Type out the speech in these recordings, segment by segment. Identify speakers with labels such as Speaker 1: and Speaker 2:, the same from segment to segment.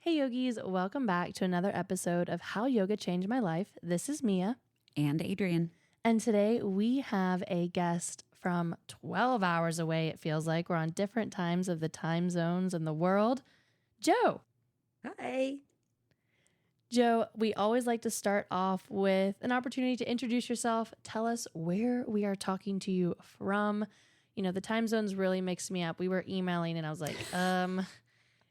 Speaker 1: Hey yogis, welcome back to another episode of How Yoga Changed My Life. This is Mia.
Speaker 2: And Adrian.
Speaker 1: And today we have a guest from 12 hours away, it feels like. We're on different times of the time zones in the world. Jo.
Speaker 3: Hi.
Speaker 1: Jo, we always like to start off with an opportunity to introduce yourself. Tell us where we are talking to you from. You know, the time zones really mixed me up. We were emailing and I was like,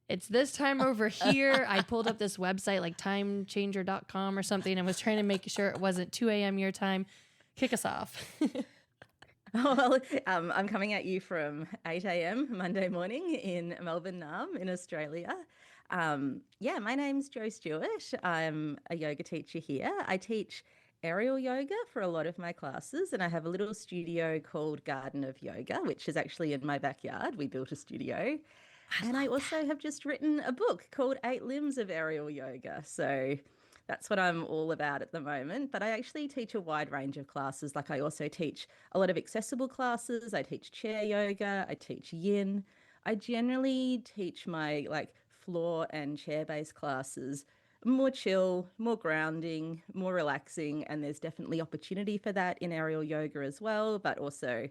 Speaker 1: it's this time over here. I pulled up this website like timechanger.com or something and was trying to make sure it wasn't 2 a.m. your time. Kick us off.
Speaker 3: Well, I'm coming at you from 8 a.m. Monday morning in Melbourne, in Australia. My name's Jo Stewart. I'm a yoga teacher here. I teach aerial yoga for a lot of my classes, and I have a little studio called Garden of Yoga, which is actually in my backyard. We built a studio. And I also have just written a book called 8 Limbs of Aerial Yoga. So that's what I'm all about at the moment. But I actually teach a wide range of classes. Like I also teach a lot of accessible classes. I teach chair yoga. I teach yin. I generally teach my floor and chair-based classes more chill, more grounding, more relaxing. And there's definitely opportunity for that in aerial yoga as well, but also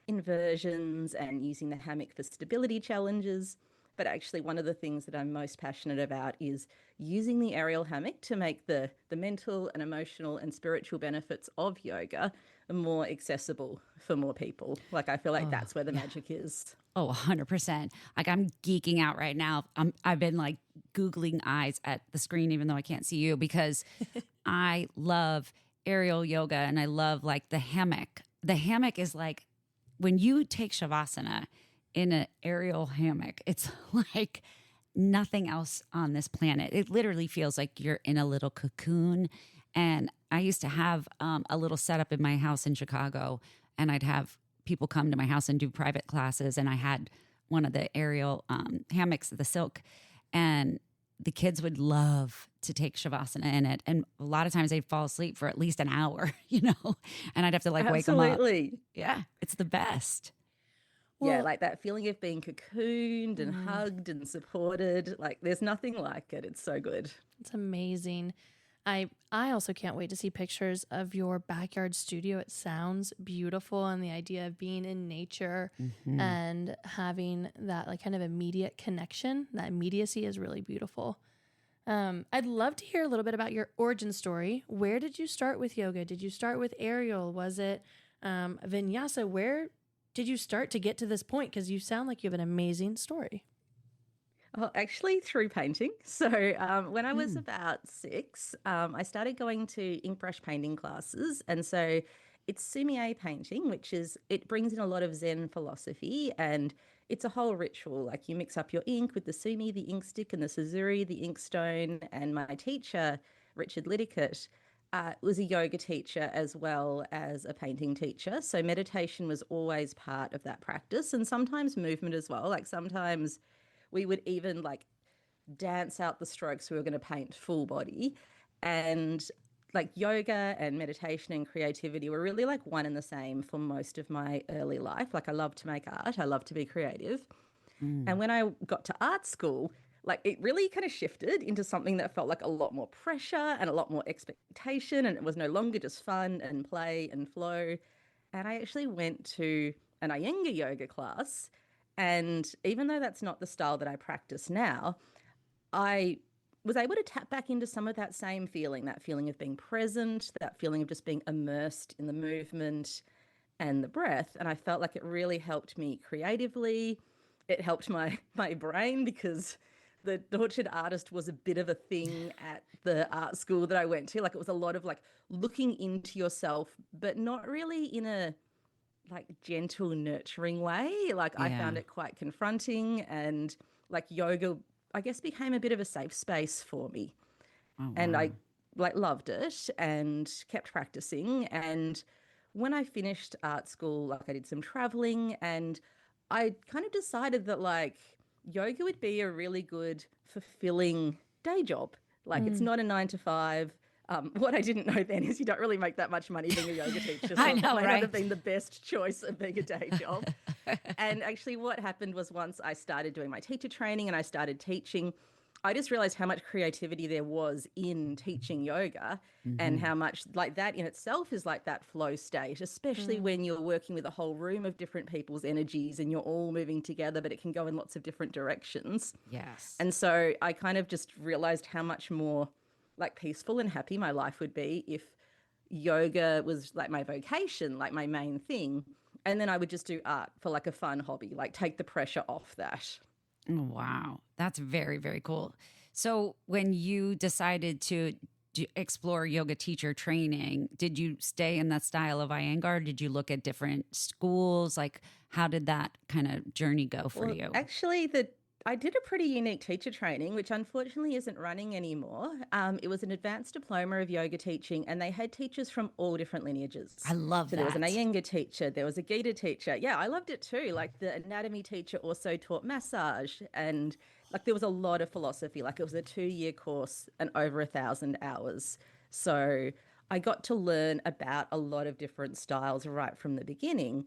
Speaker 3: inversions and using the hammock for stability challenges. But actually one of the things that I'm most passionate about is using the aerial hammock to make the mental and emotional and spiritual benefits of yoga more accessible for more people. Like I feel like that's where the magic is.
Speaker 2: Oh, 100%. Like I'm geeking out right now. I've been like Googling eyes at the screen, even though I can't see you, because I love aerial yoga and I love like the hammock. The hammock is like when you take Shavasana in an aerial hammock, it's like nothing else on this planet. It literally feels like you're in a little cocoon. And I used to have a little setup in my house in Chicago, and I'd have people come to my house and do private classes. And I had one of the aerial hammocks, the silk, and the kids would love to take Shavasana in it. And a lot of times they'd fall asleep for at least an hour, and I'd have to wake them up.
Speaker 3: Absolutely.
Speaker 2: Yeah, it's the best.
Speaker 3: Yeah, like that feeling of being cocooned and hugged and supported. Like there's nothing like it. It's so good.
Speaker 1: It's amazing. I also can't wait to see pictures of your backyard studio. It sounds beautiful, and the idea of being in nature and having that like kind of immediate connection, that immediacy is really beautiful. I'd love to hear a little bit about your origin story. Where did you start with yoga? Did you start with aerial? Was it vinyasa? Where did you start to get to this point? Because you sound like you have an amazing story.
Speaker 3: Oh, actually, through painting. So when I was about 6, I started going to ink brush painting classes. And so it's sumi-e painting, it brings in a lot of Zen philosophy, and it's a whole ritual. Like you mix up your ink with the sumi, the ink stick, and the suzuri, the ink stone. And my teacher, Richard Liddickett, was a yoga teacher as well as a painting teacher. So meditation was always part of that practice, and sometimes movement as well. Like sometimes we would even like dance out the strokes we were going to paint full body. And like yoga and meditation and creativity were really like one and the same for most of my early life. Like I love to make art. I love to be creative. And when I got to art school, like it really kind of shifted into something that felt like a lot more pressure and a lot more expectation. And it was no longer just fun and play and flow. And I actually went to an Iyengar yoga class. And even though that's not the style that I practice now, I was able to tap back into some of that same feeling, that feeling of being present, that feeling of just being immersed in the movement and the breath. And I felt like it really helped me creatively. It helped my brain, because the tortured artist was a bit of a thing at the art school that I went to. Like it was a lot of like looking into yourself, but not really in a like gentle, nurturing way. Like I found it quite confronting, and like yoga, I guess, became a bit of a safe space for me.
Speaker 2: Oh, wow.
Speaker 3: And I like loved it and kept practicing. And when I finished art school, like I did some traveling, and I kind of decided that like yoga would be a really good, fulfilling day job. Like it's not a 9 to 5. What I didn't know then is you don't really make that much money being a yoga teacher. So
Speaker 2: I know,
Speaker 3: it might
Speaker 2: right?
Speaker 3: not have been the best choice of being a day job. And actually what happened was once I started doing my teacher training and I started teaching, I just realized how much creativity there was in teaching yoga, and how much like that in itself is like that flow state, especially when you're working with a whole room of different people's energies and you're all moving together, but it can go in lots of different directions.
Speaker 2: Yes.
Speaker 3: And so I kind of just realized how much more like peaceful and happy my life would be if yoga was like my vocation, like my main thing. And then I would just do art for like a fun hobby, like take the pressure off that.
Speaker 2: Oh, wow. That's very, very cool. So when you decided to explore yoga teacher training, did you stay in that style of Iyengar? Did you look at different schools? Like, how did that kind of journey go for you?
Speaker 3: Actually, I did a pretty unique teacher training, which unfortunately isn't running anymore. It was an advanced diploma of yoga teaching, and they had teachers from all different lineages.
Speaker 2: I love
Speaker 3: So
Speaker 2: that.
Speaker 3: there was an Iyengar teacher, there was a Gita teacher. Yeah, I loved it too. Like the anatomy teacher also taught massage, and like there was a lot of philosophy. Like it was a 2-year course and over 1,000 hours. So I got to learn about a lot of different styles right from the beginning.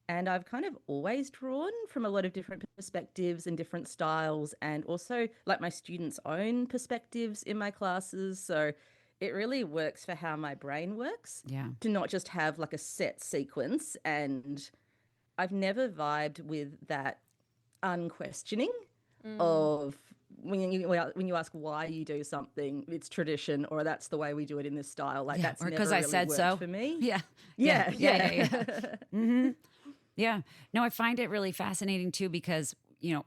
Speaker 3: And I've kind of always drawn from a lot of different perspectives and different styles, and also like my students' own perspectives in my classes. So it really works for how my brain works
Speaker 2: Yeah.
Speaker 3: to not just have like a set sequence. And I've never vibed with that unquestioning of when you ask why you do something, it's tradition, or that's the way we do it in this style. Like that's
Speaker 2: or
Speaker 3: never
Speaker 2: because I
Speaker 3: really
Speaker 2: said
Speaker 3: worked
Speaker 2: so
Speaker 3: for me.
Speaker 2: Yeah. Yeah. No, I find it really fascinating too because,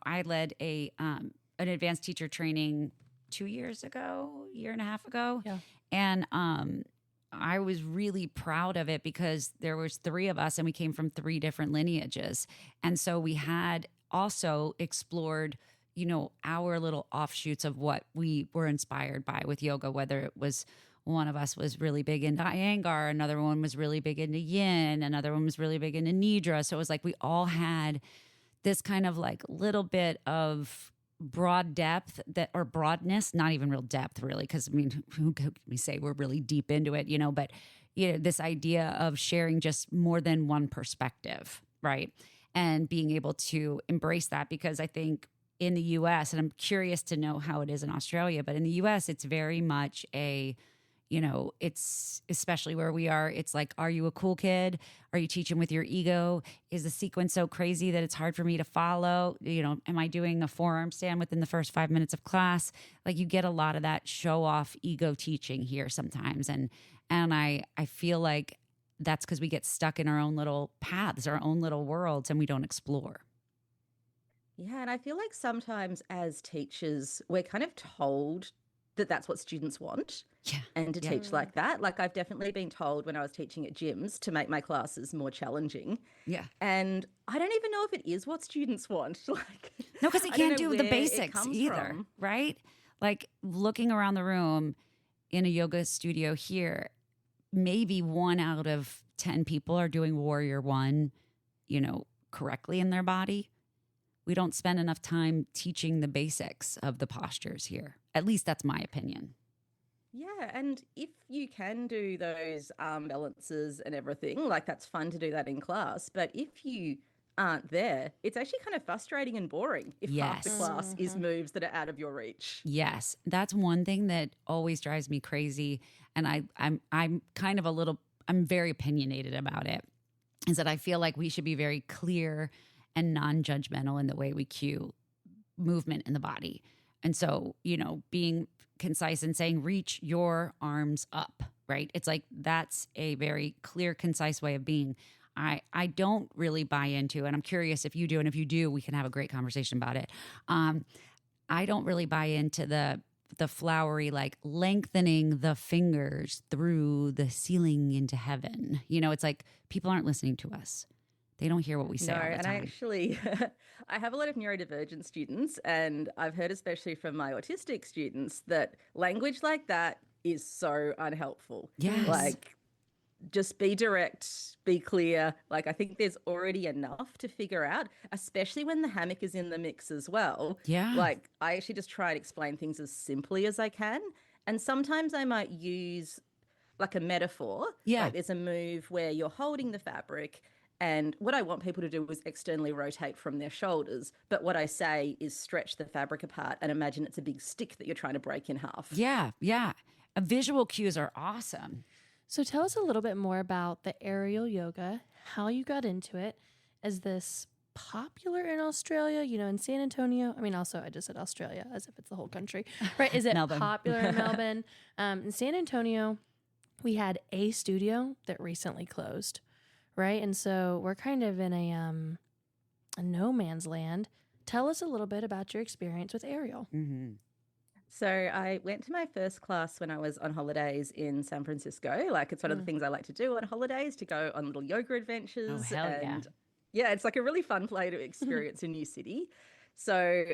Speaker 2: I led an advanced teacher training 2 years ago, year and a half ago.
Speaker 1: Yeah.
Speaker 2: And I was really proud of it because there was 3 of us and we came from 3 different lineages. And so we had also explored, our little offshoots of what we were inspired by with yoga, whether it was one of us was really big into Iyengar, another one was really big into Yin, another one was really big into Nidra. So it was like we all had this kind of like little bit of broad depth or broadness, not even real depth really, because I mean, who could we say we're really deep into it, but this idea of sharing just more than one perspective, right? And being able to embrace that, because I think in the US, and I'm curious to know how it is in Australia, but in the US, it's very much it's especially where we are. It's like, are you a cool kid? Are you teaching with your ego? Is the sequence so crazy that it's hard for me to follow? Am I doing a forearm stand within the first 5 minutes of class? Like you get a lot of that show off ego teaching here sometimes. And I feel like that's because we get stuck in our own little paths, our own little worlds, and we don't explore.
Speaker 3: Yeah, and I feel like sometimes as teachers, we're kind of told that that's what students want.
Speaker 2: Yeah.
Speaker 3: And to teach like that. Like I've definitely been told when I was teaching at gyms to make my classes more challenging.
Speaker 2: Yeah.
Speaker 3: And I don't even know if it is what students want. Like
Speaker 2: no, because they
Speaker 3: I don't
Speaker 2: can't
Speaker 3: know
Speaker 2: do the
Speaker 3: where it
Speaker 2: basics
Speaker 3: comes
Speaker 2: either,
Speaker 3: from.
Speaker 2: right? Like looking around the room in a yoga studio here, maybe 1 out of 10 people are doing Warrior One, correctly in their body. We don't spend enough time teaching the basics of the postures here. At least that's my opinion.
Speaker 3: Yeah, and if you can do those arm balances and everything, like that's fun to do that in class. But if you aren't there, it's actually kind of frustrating and boring if half the
Speaker 2: Yes.
Speaker 3: class is moves that are out of your reach.
Speaker 2: Yes, that's one thing that always drives me crazy, and I'm kind of I'm very opinionated about it. Is that I feel like we should be very clear and non-judgmental in the way we cue movement in the body, and so being concise and saying reach your arms up, right? It's like that's a very clear, concise way of being. I don't really buy into, and I'm curious if you do, and if you do, we can have a great conversation about it. I don't really buy into the flowery, like lengthening the fingers through the ceiling into heaven. It's like people aren't listening to us. They don't hear what we say all the
Speaker 3: and
Speaker 2: time.
Speaker 3: I actually, I have a lot of neurodivergent students, and I've heard, especially from my autistic students, that language like that is so unhelpful.
Speaker 2: Yes.
Speaker 3: Like, just be direct, be clear. Like, I think there's already enough to figure out, especially when the hammock is in the mix as well.
Speaker 2: Yeah.
Speaker 3: Like, I actually just try and explain things as simply as I can. And sometimes I might use like a metaphor.
Speaker 2: Yeah.
Speaker 3: Like, there's a move where you're holding the fabric And what I want people to do is externally rotate from their shoulders. But what I say is stretch the fabric apart and imagine it's a big stick that you're trying to break in half.
Speaker 2: Yeah, yeah. Visual cues are awesome.
Speaker 1: So tell us a little bit more about the aerial yoga, how you got into it. Is this popular in Australia, in San Antonio? I mean, also, I just said Australia as if it's the whole country, right? Is it
Speaker 2: Melbourne.
Speaker 1: popular in Melbourne? In San Antonio, we had a studio that recently closed, right? And so we're kind of in a no man's land. Tell us a little bit about your experience with aerial.
Speaker 2: Mm-hmm.
Speaker 3: So I went to my first class when I was on holidays in San Francisco. Like, it's one of the things I like to do on holidays, to go on little yoga adventures.
Speaker 2: Oh, hell yeah.
Speaker 3: And yeah, it's like a really fun play to experience a new city. So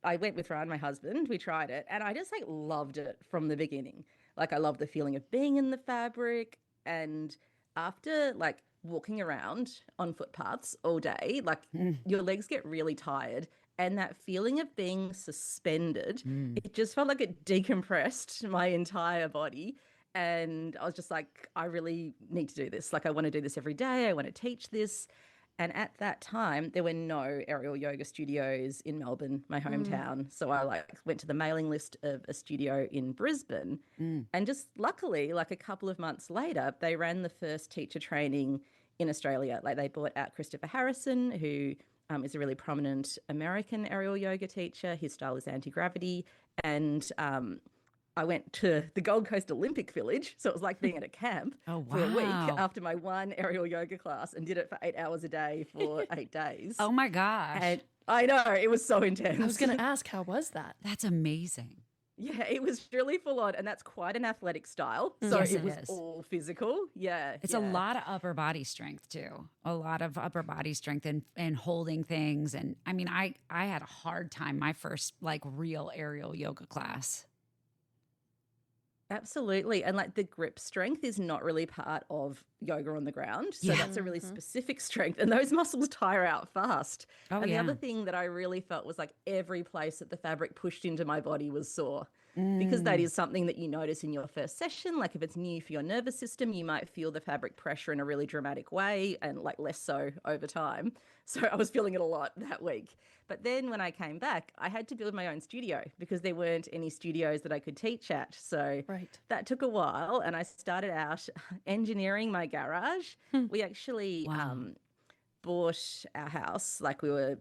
Speaker 3: I went with Ryan, my husband. We tried it, and I just like loved it from the beginning. Like, I love the feeling of being in the fabric. And after like walking around on footpaths all day, like your legs get really tired. And that feeling of being suspended, it just felt like it decompressed my entire body. And I was just like, I really need to do this. Like, I want to do this every day. I want to teach this. And at that time, there were no aerial yoga studios in Melbourne, my hometown. So I like went to the mailing list of a studio in Brisbane. And just luckily, like a couple of months later, they ran the first teacher training in Australia. Like, they brought out Christopher Harrison, who is a really prominent American aerial yoga teacher. His style is anti-gravity. And I went to the Gold Coast Olympic Village. So it was like being at a camp for a week after my one aerial yoga class, and did it for 8 hours a day for 8 days.
Speaker 2: Oh my gosh.
Speaker 3: And I know, it was so intense.
Speaker 1: I was going to ask, how was that?
Speaker 2: That's amazing.
Speaker 3: Yeah, it was really full on, and that's quite an athletic style. So
Speaker 2: Yes,
Speaker 3: it
Speaker 2: it
Speaker 3: was
Speaker 2: is.
Speaker 3: all physical. Yeah.
Speaker 2: It's a lot of upper body strength too. A lot of upper body strength and holding things. And I mean, I had a hard time my first like real aerial yoga class.
Speaker 3: Absolutely. And like the grip strength is not really part of yoga on the ground. So
Speaker 2: Yeah.
Speaker 3: that's a really specific strength. And those muscles tire out fast.
Speaker 2: Oh,
Speaker 3: and
Speaker 2: yeah.
Speaker 3: the other thing that I really felt was like every place that the fabric pushed into my body was sore. Because that is something that you notice in your first session. Like, if it's new for your nervous system, you might feel the fabric pressure in a really dramatic way, and like less so over time. So I was feeling it a lot that week. But then when I came back, I had to build my own studio because there weren't any studios that I could teach at. So that took a while, and I started out engineering my garage. We actually bought our house. Like, we were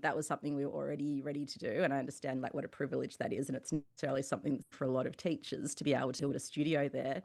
Speaker 3: that was something we were already ready to do, and I understand like what a privilege that is, and it's necessarily something for a lot of teachers to be able to build a studio there.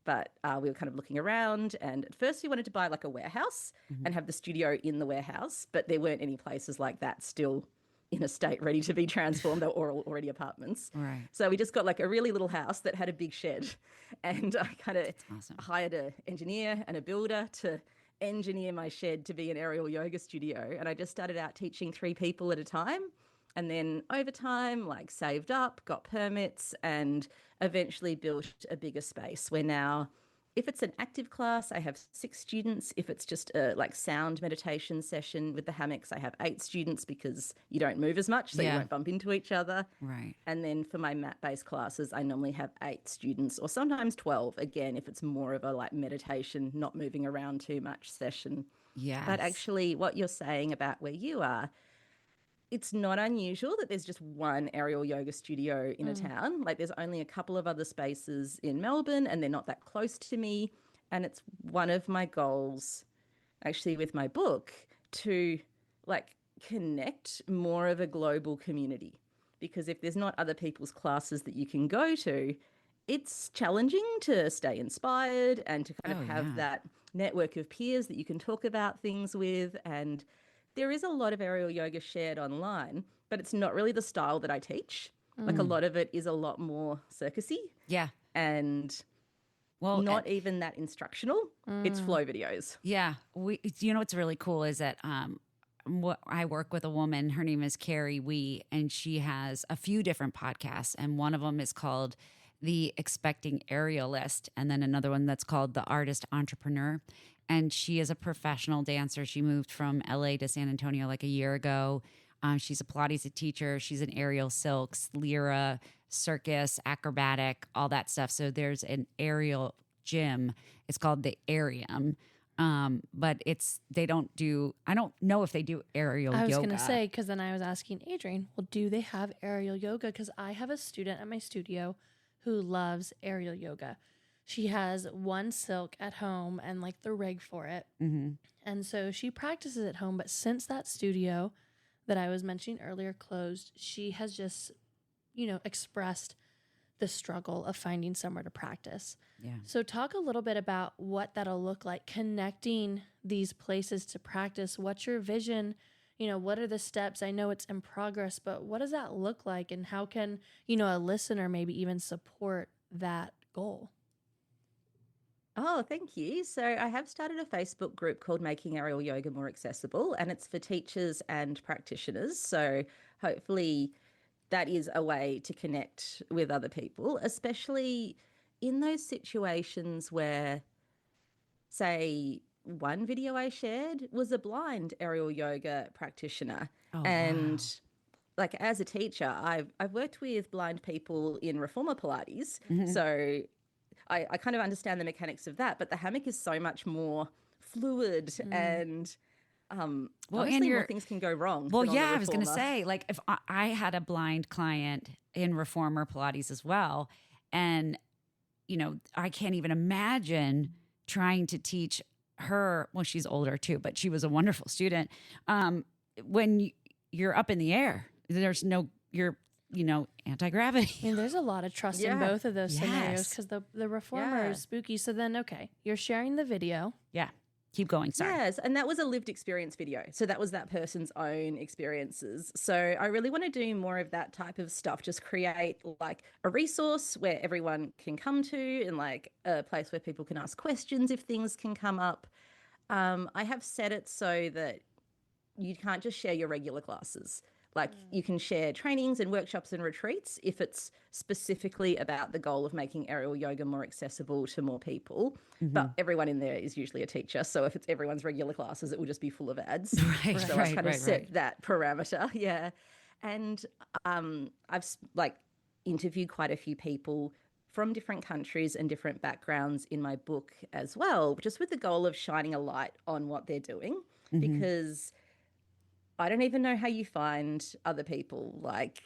Speaker 3: But we were kind of looking around, and at first we wanted to buy like a warehouse and have the studio in the warehouse, but there weren't any places like that still in a state ready to be transformed. They were all already apartments.
Speaker 2: Right.
Speaker 3: So we just got like a really little house that had a big shed, and I kind of hired an engineer and a builder to engineer my shed to be an aerial yoga studio. And I just started out teaching 3 people at a time. And then over time, like, saved up, got permits, and eventually built a bigger space where now, if it's an active class, I have 6 students. If it's just a like sound meditation session with the hammocks, I have 8 students, because you don't move as much, so you won't bump into each other.
Speaker 2: Right.
Speaker 3: And then for my mat-based classes, I normally have 8 students, or sometimes 12, again, if it's more of a like meditation, not moving around too much session.
Speaker 2: Yeah.
Speaker 3: But actually, what you're saying about where you are, it's not unusual that there's just one aerial yoga studio in a town. Like, there's only a couple of other spaces in Melbourne, and they're not that close to me. And it's one of my goals, actually, with my book, to like connect more of a global community. Because if there's not other people's classes that you can go to, it's challenging to stay inspired and to kind of have that network of peers that you can talk about things with. And there is a lot of aerial yoga shared online, but it's not really the style that I teach. Like, a lot of it is a lot more circusy.
Speaker 2: Yeah.
Speaker 3: And not even that instructional. It's flow videos.
Speaker 2: Yeah. You know what's really cool is that I work with a woman, her name is Carrie and she has a few different podcasts, and one of them is called The Expecting Aerialist, and then another one that's called The Artist Entrepreneur. And she is a professional dancer. She moved from LA to San Antonio like a year ago. She's a Pilates teacher. She's an aerial silks, lyra, circus, acrobatic, all that stuff. So there's an aerial gym. It's called the Arium. But they don't do, I don't know if they do aerial yoga.
Speaker 1: I was going to say, because then I was asking Adrienne, well, do they have aerial yoga? Because I have a student at my studio who loves aerial yoga. She has one silk at home and like the rig for it.
Speaker 2: Mm-hmm.
Speaker 1: And so she practices at home. But since that studio that I was mentioning earlier closed, she has just, expressed the struggle of finding somewhere to practice.
Speaker 2: Yeah.
Speaker 1: So talk a little bit about what that'll look like, connecting these places to practice. What's your vision? What are the steps? I know it's in progress, but what does that look like? And how can, a listener maybe even support that goal?
Speaker 3: Oh, thank you. So I have started a Facebook group called Making Aerial Yoga More Accessible, and it's for teachers and practitioners. So hopefully that is a way to connect with other people, especially in those situations where, say, one video I shared was a blind aerial yoga practitioner.
Speaker 2: Oh,
Speaker 3: and
Speaker 2: wow.
Speaker 3: like as a teacher, I've worked with blind people in reformer Pilates.
Speaker 2: Mm-hmm.
Speaker 3: So I kind of understand the mechanics of that, but the hammock is so much more fluid and honestly, more things can go wrong.
Speaker 2: Well,
Speaker 3: than on the
Speaker 2: yeah, I was going to
Speaker 3: reformer.
Speaker 2: say, like, if I had a blind client in reformer Pilates as well, and I can't even imagine trying to teach her. Well, she's older too, but she was a wonderful student. When you're up in the air, there's no anti-gravity.
Speaker 1: I mean, there's a lot of trust in both of those scenarios because the reformer is spooky. So then, okay, you're sharing the video.
Speaker 2: Yeah. Keep going. Sorry.
Speaker 3: Yes, and that was a lived experience video. So that was that person's own experiences. So I really want to do more of that type of stuff, just create like a resource where everyone can come to and like a place where people can ask questions if things can come up. I have set it so that you can't just share your regular classes. Like you can share trainings and workshops and retreats if it's specifically about the goal of making aerial yoga more accessible to more people.
Speaker 2: Mm-hmm.
Speaker 3: But everyone in there is usually a teacher. So if it's everyone's regular classes, it will just be full of ads.
Speaker 2: Right,
Speaker 3: so I've kind of set that parameter. Yeah. And I've like interviewed quite a few people from different countries and different backgrounds in my book as well, just with the goal of shining a light on what they're doing.
Speaker 2: Mm-hmm.
Speaker 3: Because I don't even know how you find other people, like,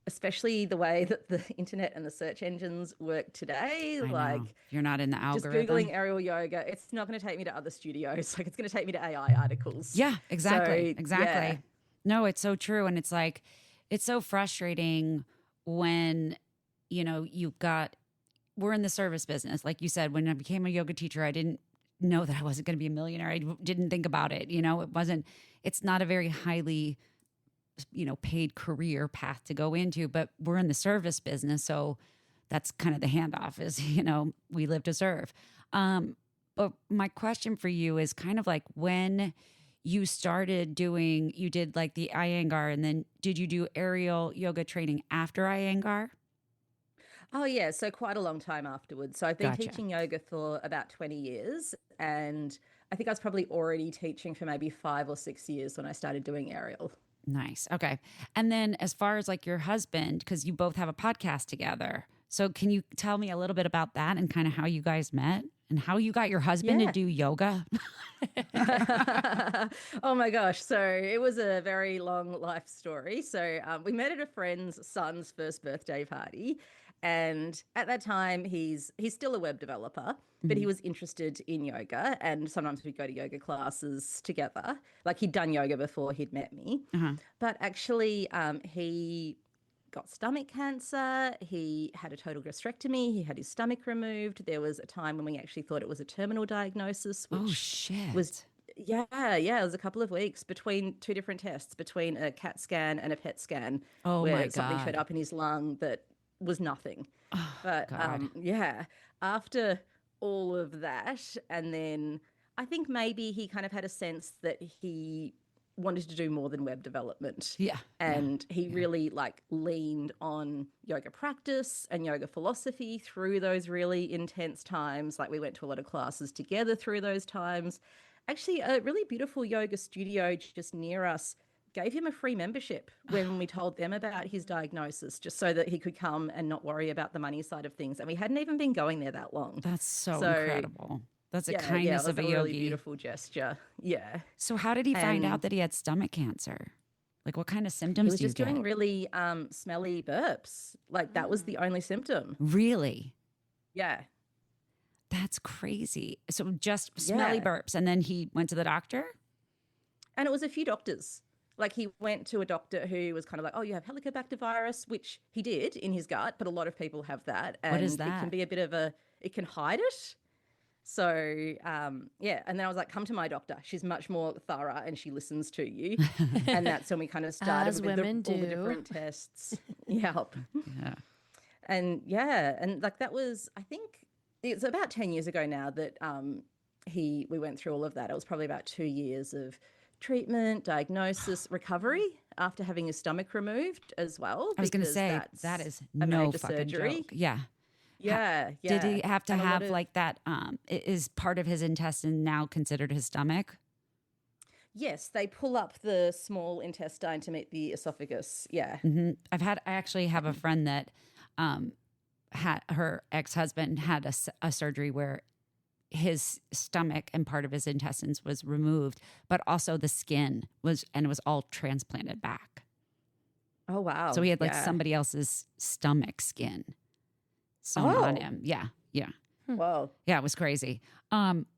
Speaker 3: especially the way that the internet and the search engines work today.
Speaker 2: Like, you're not in the algorithm.
Speaker 3: Just Googling aerial yoga, it's not going to take me to other studios. Like, it's going to take me to AI articles.
Speaker 2: Yeah, exactly.
Speaker 3: So,
Speaker 2: exactly.
Speaker 3: Yeah.
Speaker 2: No, it's so true. And it's like, it's so frustrating when, we're in the service business. Like you said, when I became a yoga teacher, I didn't know that I wasn't going to be a millionaire. I didn't think about it. It's not a very highly, paid career path to go into, but we're in the service business. So that's kind of the handoff is, we live to serve. But my question for you is kind of like when you started you did like the Iyengar, and then did you do aerial yoga training after Iyengar?
Speaker 3: Oh, yeah. So quite a long time afterwards. So I've been
Speaker 2: Gotcha.
Speaker 3: teaching yoga for about 20 years. And I think I was probably already teaching for maybe 5 or 6 years when I started doing aerial.
Speaker 2: Nice. Okay. And then as far as like your husband, because you both have a podcast together. So can you tell me a little bit about that and kind of how you guys met and how you got your husband to do yoga?
Speaker 3: Oh my gosh. So it was a very long life story. So we met at a friend's son's first birthday party. And at that time, he's still a web developer, but he was interested in yoga. And sometimes we'd go to yoga classes together. Like he'd done yoga before he'd met me. But actually, he got stomach cancer. He had a total gastrectomy. He had his stomach removed. There was a time when we actually thought it was a terminal diagnosis, which was it was a couple of weeks between two different tests, between a CAT scan and a PET scan, where something showed up in his lung that was nothing. But after all of that, and then I think maybe he kind of had a sense that he wanted to do more than web development. And he really like leaned on yoga practice and yoga philosophy through those really intense times. Like we went to a lot of classes together through those times. Actually, a really beautiful yoga studio just near us gave him a free membership when we told them about his diagnosis, just so that he could come and not worry about the money side of things. And we hadn't even been going there that long.
Speaker 2: That's so incredible. That's a
Speaker 3: Yeah,
Speaker 2: kindness
Speaker 3: it was
Speaker 2: of a
Speaker 3: a really
Speaker 2: yogi.
Speaker 3: beautiful gesture. Yeah.
Speaker 2: So how did he find out
Speaker 3: And
Speaker 2: that he had stomach cancer? Like what kind of
Speaker 3: he
Speaker 2: symptoms
Speaker 3: was
Speaker 2: do you
Speaker 3: just doing
Speaker 2: get?
Speaker 3: really smelly burps. Like that was the only symptom.
Speaker 2: Really?
Speaker 3: Yeah.
Speaker 2: That's crazy. So just smelly
Speaker 3: Yeah.
Speaker 2: burps. And then he went to the doctor?
Speaker 3: And it was a few doctors. Like he went to a doctor who was kind of like, oh, you have Helicobacter virus, which he did in his gut, but a lot of people have that.
Speaker 2: What is
Speaker 3: And it can
Speaker 2: that?
Speaker 3: be a bit of it can hide it. So, yeah. And then I was like, come to my doctor. She's much more thorough and she listens to you. And that's when we kind of started
Speaker 1: As
Speaker 3: with
Speaker 1: women
Speaker 3: all the
Speaker 1: do.
Speaker 3: different tests. Yep.
Speaker 2: Yeah.
Speaker 3: And yeah. And like that was, I think it's about 10 years ago now that we went through all of that. It was probably about 2 years of treatment, diagnosis, recovery after having his stomach removed as well.
Speaker 2: I was going to
Speaker 3: because
Speaker 2: say,
Speaker 3: that's
Speaker 2: that is
Speaker 3: a
Speaker 2: no
Speaker 3: major
Speaker 2: fucking
Speaker 3: surgery.
Speaker 2: joke. Yeah.
Speaker 3: Yeah,
Speaker 2: Did he
Speaker 3: yeah.
Speaker 2: have to
Speaker 3: And a lot
Speaker 2: have
Speaker 3: of-
Speaker 2: like that? Is part of his intestine now considered his stomach?
Speaker 3: Yes, they pull up the small intestine to meet the esophagus. Yeah.
Speaker 2: I actually have a friend that had her ex-husband had a surgery where his stomach and part of his intestines was removed, but also the skin was all transplanted back.
Speaker 3: Oh, wow.
Speaker 2: So he had like
Speaker 3: Yeah.
Speaker 2: somebody else's stomach skin sewn on
Speaker 3: Oh.
Speaker 2: him. Yeah. Yeah.
Speaker 3: Whoa.
Speaker 2: Yeah. It was crazy.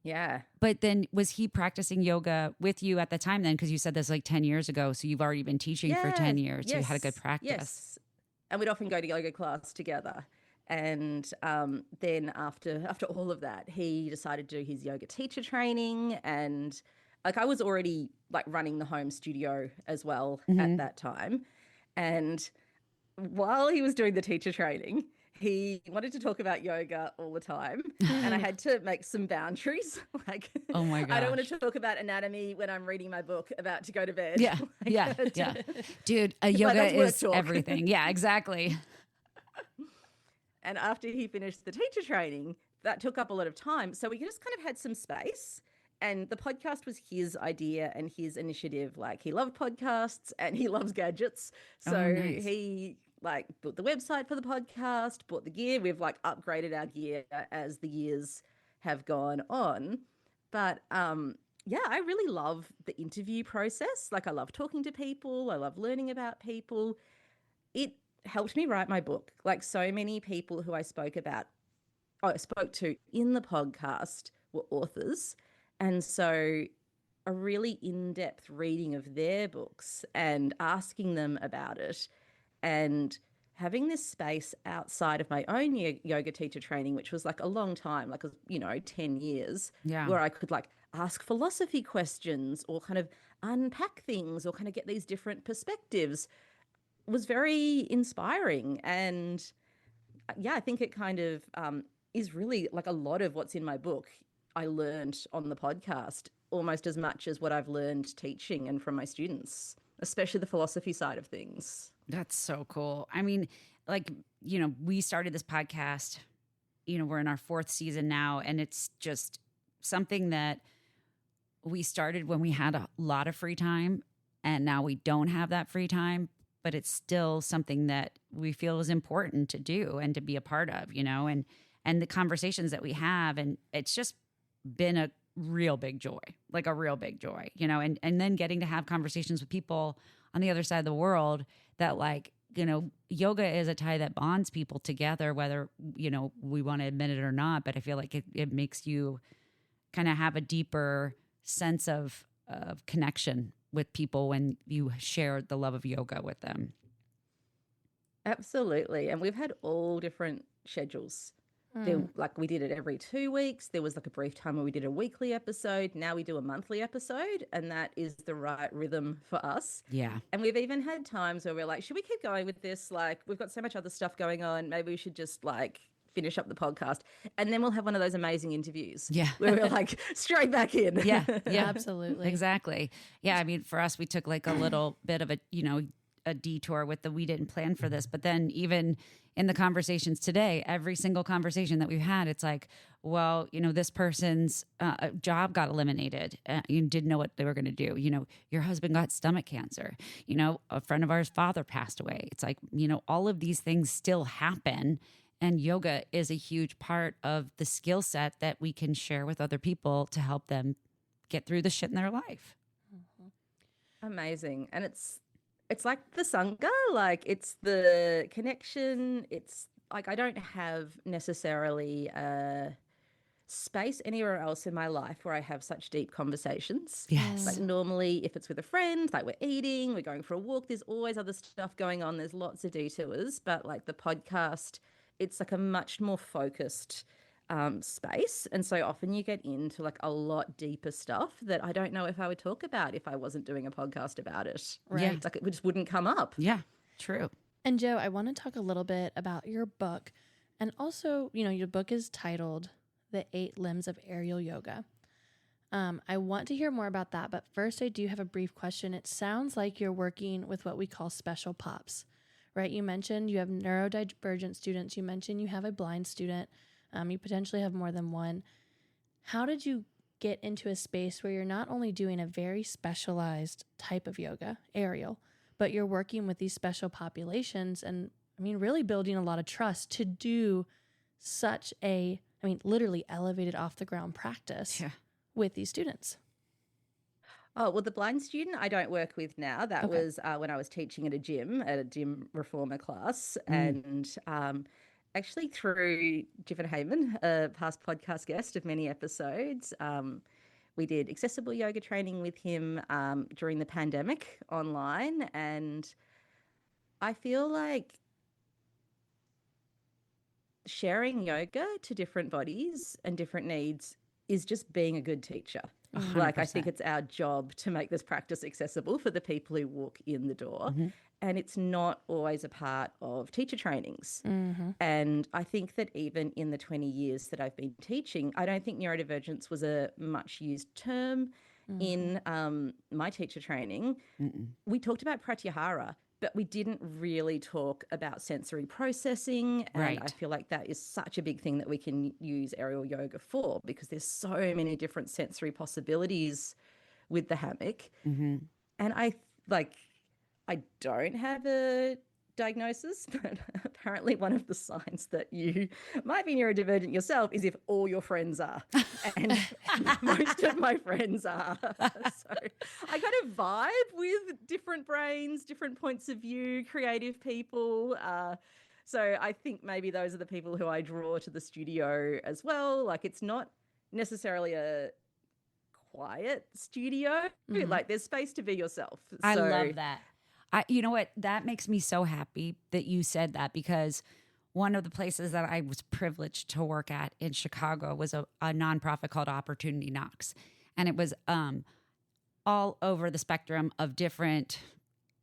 Speaker 3: Yeah.
Speaker 2: But then was he practicing yoga with you at the time then? Because you said this like 10 years ago. So you've already been teaching for 10 years. So you had a good practice.
Speaker 3: Yes. And we'd often go to yoga class together. And then after all of that, he decided to do his yoga teacher training. And like I was already like running the home studio as well at that time. And while he was doing the teacher training, he wanted to talk about yoga all the time. And I had to make some boundaries. Like,
Speaker 2: Oh my
Speaker 3: I don't want
Speaker 2: gosh.
Speaker 3: to talk about anatomy when I'm reading my book about to go to bed.
Speaker 2: Yeah.
Speaker 3: Like,
Speaker 2: Yeah. Yeah. Dude, yoga
Speaker 3: that's work
Speaker 2: is
Speaker 3: talk.
Speaker 2: everything. Yeah, exactly.
Speaker 3: And after he finished the teacher training, that took up a lot of time. So we just kind of had some space. And the podcast was his idea and his initiative. Like he loved podcasts and he loves gadgets. So
Speaker 2: nice.
Speaker 3: he like built the website for the podcast, bought the gear. We've like upgraded our gear as the years have gone on. But yeah, I really love the interview process. Like I love talking to people. I love learning about people. It helped me write my book. Like so many people who I spoke to in the podcast were authors. And so a really in-depth reading of their books and asking them about it and having this space outside of my own yoga teacher training, which was like a long time, like, 10 years,
Speaker 2: Yeah.
Speaker 3: where I could like ask philosophy questions or kind of unpack things or kind of get these different perspectives, was very inspiring. And yeah, I think it kind of is really like a lot of what's in my book I learned on the podcast almost as much as what I've learned teaching and from my students, especially the philosophy side of things.
Speaker 2: That's so cool. I mean, like, we started this podcast, we're in our 4th season now, and it's just something that we started when we had a lot of free time, and now we don't have that free time, but it's still something that we feel is important to do and to be a part of, and the conversations that we have, and it's just been a real big joy, like a real big joy, and then getting to have conversations with people on the other side of the world that like, yoga is a tie that bonds people together, whether, we want to admit it or not. But I feel like it makes you kind of have a deeper sense of connection with people when you share the love of yoga with them.
Speaker 3: Absolutely. And we've had all different schedules. Like we did it every 2 weeks. There was like a brief time where we did a weekly episode. Now we do a monthly episode, and that is the right rhythm for us.
Speaker 2: Yeah.
Speaker 3: And we've even had times where we're like, should we keep going with this? Like we've got so much other stuff going on. Maybe we should just like finish up the podcast. And then we'll have one of those amazing interviews.
Speaker 2: Yeah.
Speaker 3: Where we're like straight back in.
Speaker 2: Yeah.
Speaker 1: Yeah, absolutely.
Speaker 2: Exactly. Yeah. I mean, for us, we took like a little bit of a detour with we didn't plan for this, but then even in the conversations today, every single conversation that we've had, it's like, well, this person's job got eliminated. You didn't know what they were going to do. Your husband got stomach cancer. A friend of ours' father passed away. It's like, all of these things still happen. And yoga is a huge part of the skill set that we can share with other people to help them get through the shit in their life.
Speaker 3: Amazing. And it's like the Sangha, like it's the connection. It's like I don't have necessarily a space anywhere else in my life where I have such deep conversations.
Speaker 2: Yes.
Speaker 3: Like normally if it's with a friend, like we're eating, we're going for a walk, there's always other stuff going on. There's lots of detours, but like the podcast, it's like a much more focused space. And so often you get into like a lot deeper stuff that I don't know if I would talk about if I wasn't doing a podcast about it.
Speaker 1: Right.
Speaker 2: Yeah.
Speaker 3: It's like it just wouldn't come up.
Speaker 2: Yeah, true.
Speaker 1: And Jo, I want to talk a little bit about your book. And also, you know, your book is titled The 8 Limbs of Aerial Yoga. I want to hear more about that, but first I do have a brief question. It sounds like you're working with what we call special pops, right? You mentioned you have neurodivergent students. You mentioned you have a blind student. You potentially have more than one. How did you get into a space where you're not only doing a very specialized type of yoga, aerial, but you're working with these special populations and, I mean, really building a lot of trust to do such a, I mean, literally elevated off the ground practice with these students?
Speaker 3: Oh, well, the blind student I don't work with now. That was when I was teaching at a gym reformer class. And actually through Jivan Heyman, a past podcast guest of many episodes, we did accessible yoga training with him during the pandemic online. And I feel like sharing yoga to different bodies and different needs is just being a good teacher.
Speaker 2: 100%.
Speaker 3: Like I think it's our job to make this practice accessible for the people who walk in the door. And it's not always a part of teacher trainings. And I think that even in the 20 years that I've been teaching, I don't think neurodivergence was a much used term in my teacher training. We talked about pratyahara, but we didn't really talk about sensory processing. And
Speaker 2: Right.
Speaker 3: I feel like that is such a big thing that we can use aerial yoga for, because there's so many different sensory possibilities with the hammock. And I don't have a diagnosis, but apparently one of the signs that you might be neurodivergent yourself is if all your friends are. And most of my friends are. So I kind of vibe with different brains, different points of view, creative people. So I think maybe those are the people who I draw to the studio as well. Like it's not necessarily a quiet studio. Like there's space to be yourself.
Speaker 2: I love that. You know what? That makes me so happy that you said that, because one of the places that I was privileged to work at in Chicago was a nonprofit called Opportunity Knocks. And it was all over the spectrum of different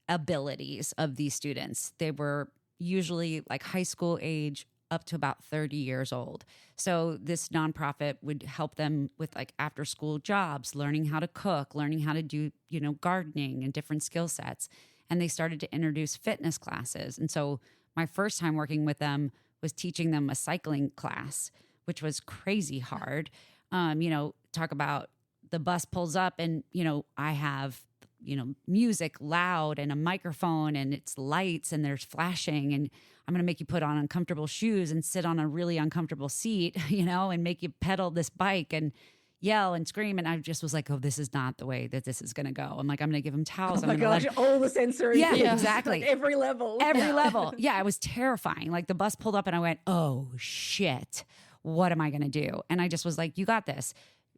Speaker 2: abilities of these students. They were usually like high school age up to about 30 years old. So this nonprofit would help them with like after school jobs, learning how to cook, learning how to do, you know, gardening and different skill sets. And they started to introduce fitness classes. And so my first time working with them was teaching them a cycling class, which was crazy hard. You know, talk about the bus pulls up and, you know, I have, you know, music loud and a microphone and it's lights and there's flashing, and I'm going to make you put on uncomfortable shoes and sit on a really uncomfortable seat, you know, and make you pedal this bike and yell and scream. And I just was like, oh, this is not the way that this is going to go. I'm like, I'm going to give them towels.
Speaker 3: Oh my gosh, all the sensory.
Speaker 2: Yeah,
Speaker 3: things,
Speaker 2: exactly.
Speaker 3: like every level.
Speaker 2: Every level. Yeah, it was terrifying. Like the bus pulled up and I went, oh shit, what am I going to do? And I just was like, you got this.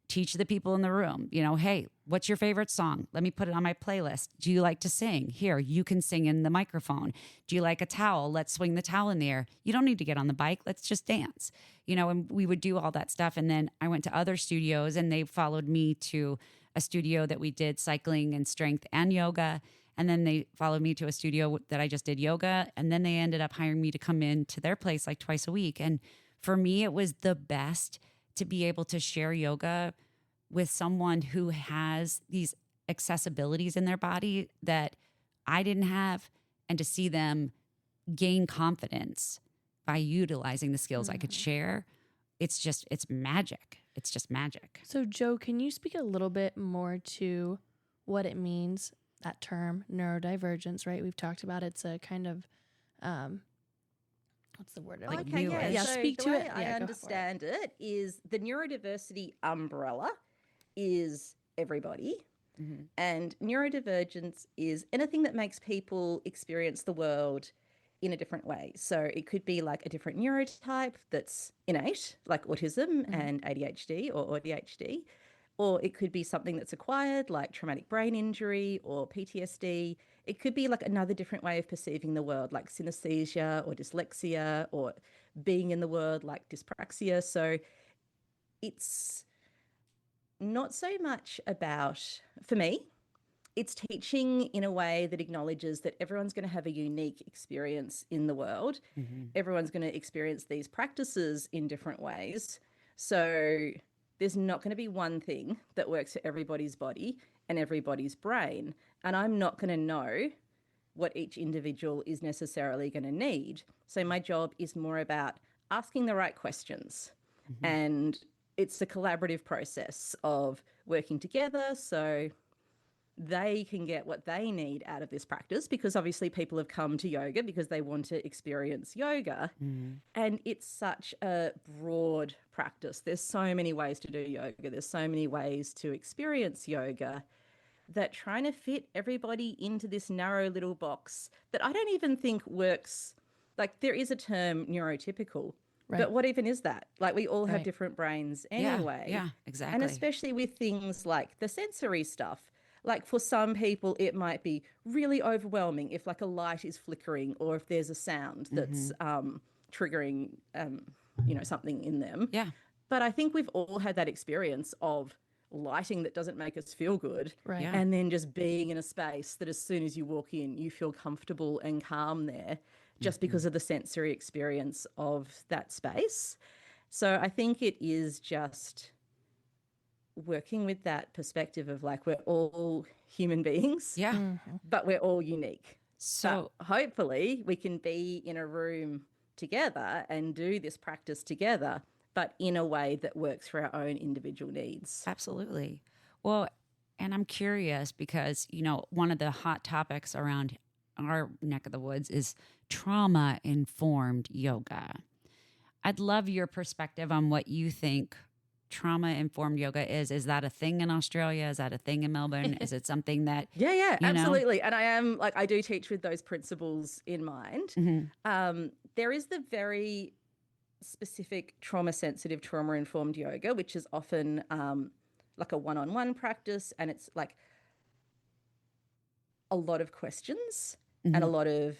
Speaker 2: Teach the people in the room, you know, hey, what's your favorite song? Let me put it on my playlist. Do you like to sing? Here, you can sing in the microphone. Do you like a towel? Let's swing the towel in the air. You don't need to get on the bike. Let's just dance, you know, and we would do all that stuff. And then I went to other studios and they followed me to a studio that we did cycling and strength and yoga. And then they followed me to a studio that I just did yoga. And then they ended up hiring me to come in to their place like twice a week. And for me, it was the best to be able to share yoga with someone who has these accessibilities in their body that I didn't have, and to see them gain confidence by utilizing the skills I could share. It's magic. It's just magic.
Speaker 1: So Jo, can you speak a little bit more to what it means, that term neurodivergence, right? We've talked about it's a kind of, what's the word?
Speaker 2: Like
Speaker 3: Okay,
Speaker 2: newer.
Speaker 3: yeah.
Speaker 1: Yeah,
Speaker 3: So
Speaker 1: speak
Speaker 3: the
Speaker 1: to
Speaker 3: way
Speaker 1: it.
Speaker 3: I
Speaker 1: Yeah, go for it.
Speaker 3: understand it is the neurodiversity umbrella is everybody,
Speaker 2: Mm-hmm.
Speaker 3: and neurodivergence is anything that makes people experience the world in a different way. So it could be like a different neurotype that's innate, like autism and ADHD or ADHD, or it could be something that's acquired, like traumatic brain injury or PTSD. It could be like another different way of perceiving the world, like synesthesia or dyslexia, or being in the world, like dyspraxia. So it's not so much about, for me, it's teaching in a way that acknowledges that everyone's going to have a unique experience in the world.
Speaker 2: Mm-hmm.
Speaker 3: Everyone's going to experience these practices in different ways. So there's not going to be one thing that works for everybody's body and everybody's brain. And I'm not going to know what each individual is necessarily going to need. So my job is more about asking the right questions.
Speaker 2: Mm-hmm.
Speaker 3: And it's a collaborative process of working together. So they can get what they need out of this practice, because obviously people have come to yoga because they want to experience yoga.
Speaker 2: Mm-hmm.
Speaker 3: And it's such a broad practice. There's so many ways to do yoga. There's so many ways to experience yoga, that trying to fit everybody into this narrow little box that I don't even think works. Like, there is a term neurotypical,
Speaker 1: Right.
Speaker 3: but what even is that? Like, we all have
Speaker 1: Right.
Speaker 3: different brains
Speaker 2: Yeah,
Speaker 3: anyway.
Speaker 2: yeah, exactly.
Speaker 3: And especially with things like the sensory stuff. Like, for some people, it might be really overwhelming if like a light is flickering, or if there's a sound that's triggering, something in them.
Speaker 2: Yeah.
Speaker 3: But I think we've all had that experience of lighting that doesn't make us feel good.
Speaker 1: Right.
Speaker 2: Yeah.
Speaker 3: And then just being in a space that as soon as you walk in, you feel comfortable and calm there, just because of the sensory experience of that space. So I think it is just working with that perspective of like, we're all human beings,
Speaker 2: Yeah.
Speaker 3: but we're all unique.
Speaker 2: So
Speaker 3: But hopefully we can be in a room together and do this practice together, but in a way that works for our own individual needs.
Speaker 2: absolutely. Well, and I'm curious because, one of the hot topics around our neck of the woods is trauma informed yoga. I'd love your perspective on what you think trauma informed yoga is. Is that a thing in Australia? Is that a thing in Melbourne? Is it something that,
Speaker 3: Yeah,
Speaker 2: you know?
Speaker 3: absolutely. And I do teach with those principles in mind. There is the very specific trauma sensitive, trauma informed yoga, which is often like a one-on-one practice. And it's like a lot of questions and a lot of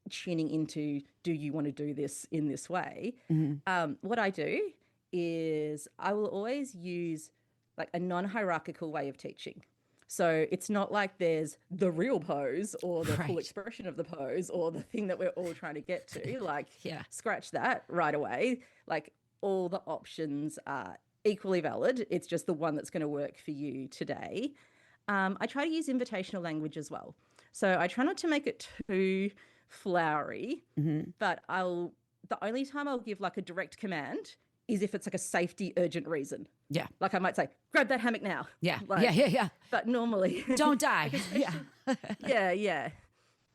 Speaker 3: tuning into, do you want to do this in this way? What I do is I will always use like a non-hierarchical way of teaching. So it's not like there's the real pose or the full
Speaker 2: Right.
Speaker 3: expression of the pose or the thing that we're all trying to get to. Like,
Speaker 2: Yeah.
Speaker 3: scratch that right away. Like, all the options are equally valid. It's just the one that's going to work for you today. I try to use invitational language as well. So I try not to make it too flowery, but the only time I'll give like a direct command is if it's like a safety urgent reason.
Speaker 2: Yeah.
Speaker 3: Like, I might say, grab that hammock now.
Speaker 2: Yeah.
Speaker 3: Like,
Speaker 2: Yeah.
Speaker 3: But normally,
Speaker 2: Don't die. Yeah.
Speaker 3: yeah.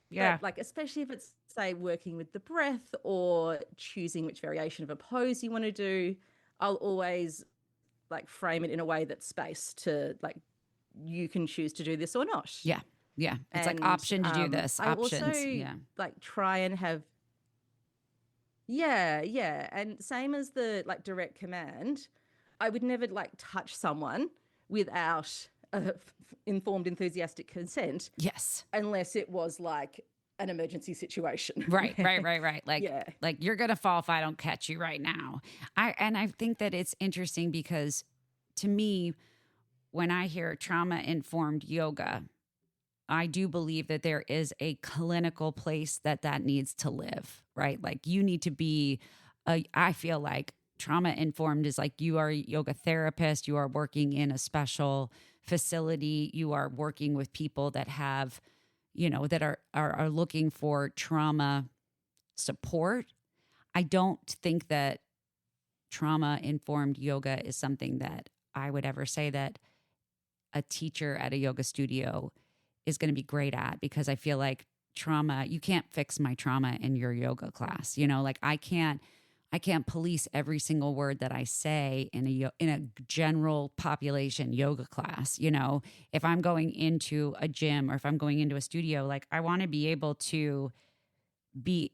Speaker 2: Yeah.
Speaker 3: But like, especially if it's, say, working with the breath or choosing which variation of a pose you want to do, I'll always like frame it in a way that's space to like, you can choose to do this or not.
Speaker 2: Yeah. Yeah. It's like
Speaker 3: And,
Speaker 2: option to do this.
Speaker 3: I
Speaker 2: Options.
Speaker 3: also
Speaker 2: Yeah.
Speaker 3: like try and have, yeah. And same as the like direct command, I would never like touch someone without informed, enthusiastic consent,
Speaker 2: Yes.
Speaker 3: unless it was like an emergency situation.
Speaker 2: Right. Like,
Speaker 3: Yeah.
Speaker 2: like you're going to fall if I don't catch you right now. I think that it's interesting because to me, when I hear trauma informed yoga, I do believe that there is a clinical place that needs to live, right? Like you need to be, I feel like trauma informed is like you are a yoga therapist, you are working in a special facility, you are working with people that have, that are looking for trauma support. I don't think that trauma informed yoga is something that I would ever say that a teacher at a yoga studio is going to be great at, because I feel like trauma, you can't fix my trauma in your yoga class. You know, like I can't police every single word that I say in a general population yoga class. You know, if I'm going into a gym or if I'm going into a studio, like I want to be able to be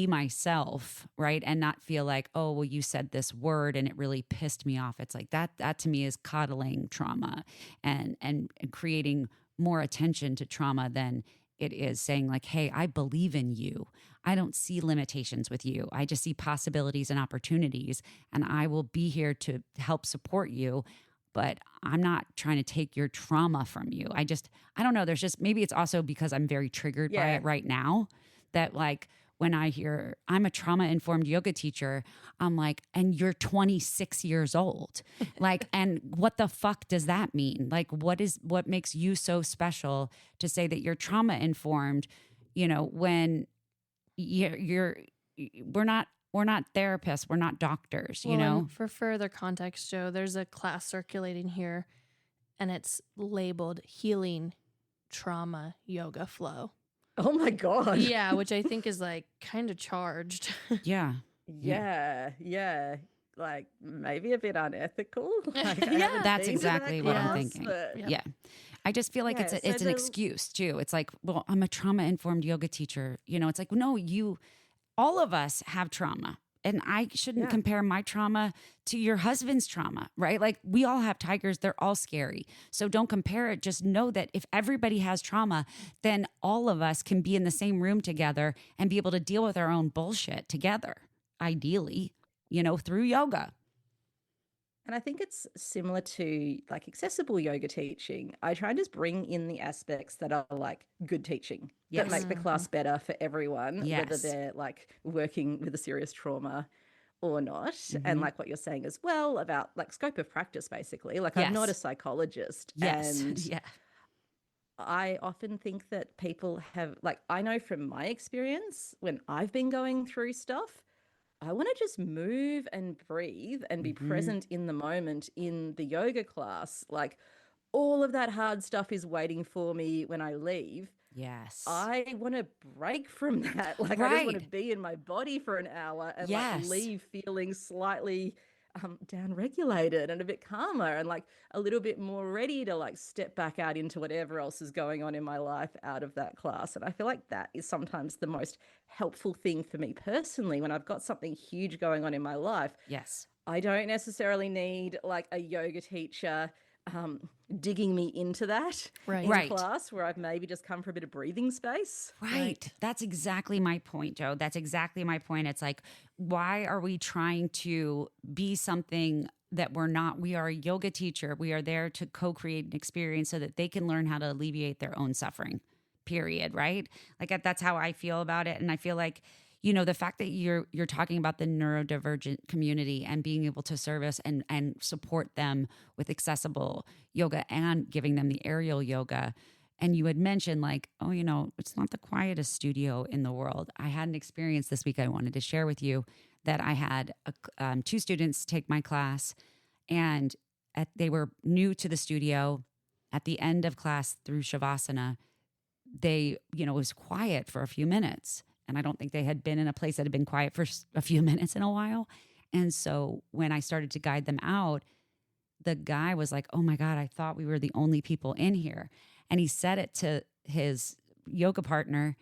Speaker 2: myself, right? And not feel like, oh, well, you said this word and it really pissed me off. It's like that to me is coddling trauma and creating more attention to trauma than it is saying like, hey, I believe in you. I don't see limitations with you. I just see possibilities and opportunities, and I will be here to help support you. But I'm not trying to take your trauma from you. I don't know. There's just, maybe it's also because I'm very triggered by it right now that like, when I hear I'm a trauma-informed yoga teacher, I'm like, and you're 26 years old. Like, and what the fuck does that mean? Like, what makes you so special to say that you're trauma-informed, you know, when we're not therapists, we're not doctors, you know?
Speaker 1: And for further context, Jo, there's a class circulating here and it's labeled Healing Trauma Yoga Flow.
Speaker 3: Oh my God.
Speaker 1: Yeah, which I think is like kind of charged.
Speaker 2: Yeah.
Speaker 3: Yeah. Like maybe a bit unethical. Like,
Speaker 2: That's exactly what I'm thinking.
Speaker 3: Yeah.
Speaker 2: I just feel like it's an excuse too. It's like, well, I'm a trauma-informed yoga teacher. You know, it's like, no, all of us have trauma. And I shouldn't compare my trauma to your husband's trauma, right? Like we all have tigers. They're all scary. So don't compare it. Just know that if everybody has trauma, then all of us can be in the same room together and be able to deal with our own bullshit together, ideally, you know, through yoga.
Speaker 3: And I think it's similar to like accessible yoga teaching. I try and just bring in the aspects that are like good teaching that make the class better for everyone, whether they're like working with a serious trauma or not. And like what you're saying as well about like scope of practice, basically. Like I'm not a psychologist. And I often think that people have, like, I know from my experience when I've been going through stuff, I want to just move and breathe and be present in the moment in the yoga class. Like all of that hard stuff is waiting for me when I leave.
Speaker 2: Yes.
Speaker 3: I want to break from that. Like I just want to be in my body for an hour and like leave feeling slightly down-regulated and a bit calmer and like a little bit more ready to like step back out into whatever else is going on in my life out of that class. And I feel like that is sometimes the most helpful thing for me personally when I've got something huge going on in my life.
Speaker 2: Yes.
Speaker 3: I don't necessarily need like a yoga teacher digging me into that in class where I've maybe just come for a bit of breathing space.
Speaker 2: Right. That's exactly my point, Jo. That's exactly my point. It's like, why are we trying to be something that we're not? We are a yoga teacher. We are there to co-create an experience so that they can learn how to alleviate their own suffering, period. Right? Like that's how I feel about it. And I feel like, you know, the fact that you're talking about the neurodivergent community and being able to service and support them with accessible yoga and giving them the aerial yoga. And you had mentioned like, oh, you know, it's not the quietest studio in the world. I had an experience this week I wanted to share with you that I had two students take my class and they were new to the studio. At the end of class through Shavasana, they, you know, it was quiet for a few minutes. And I don't think they had been in a place that had been quiet for a few minutes in a while. And so when I started to guide them out, the guy was like, oh my God, I thought we were the only people in here. And he said it to his yoga partner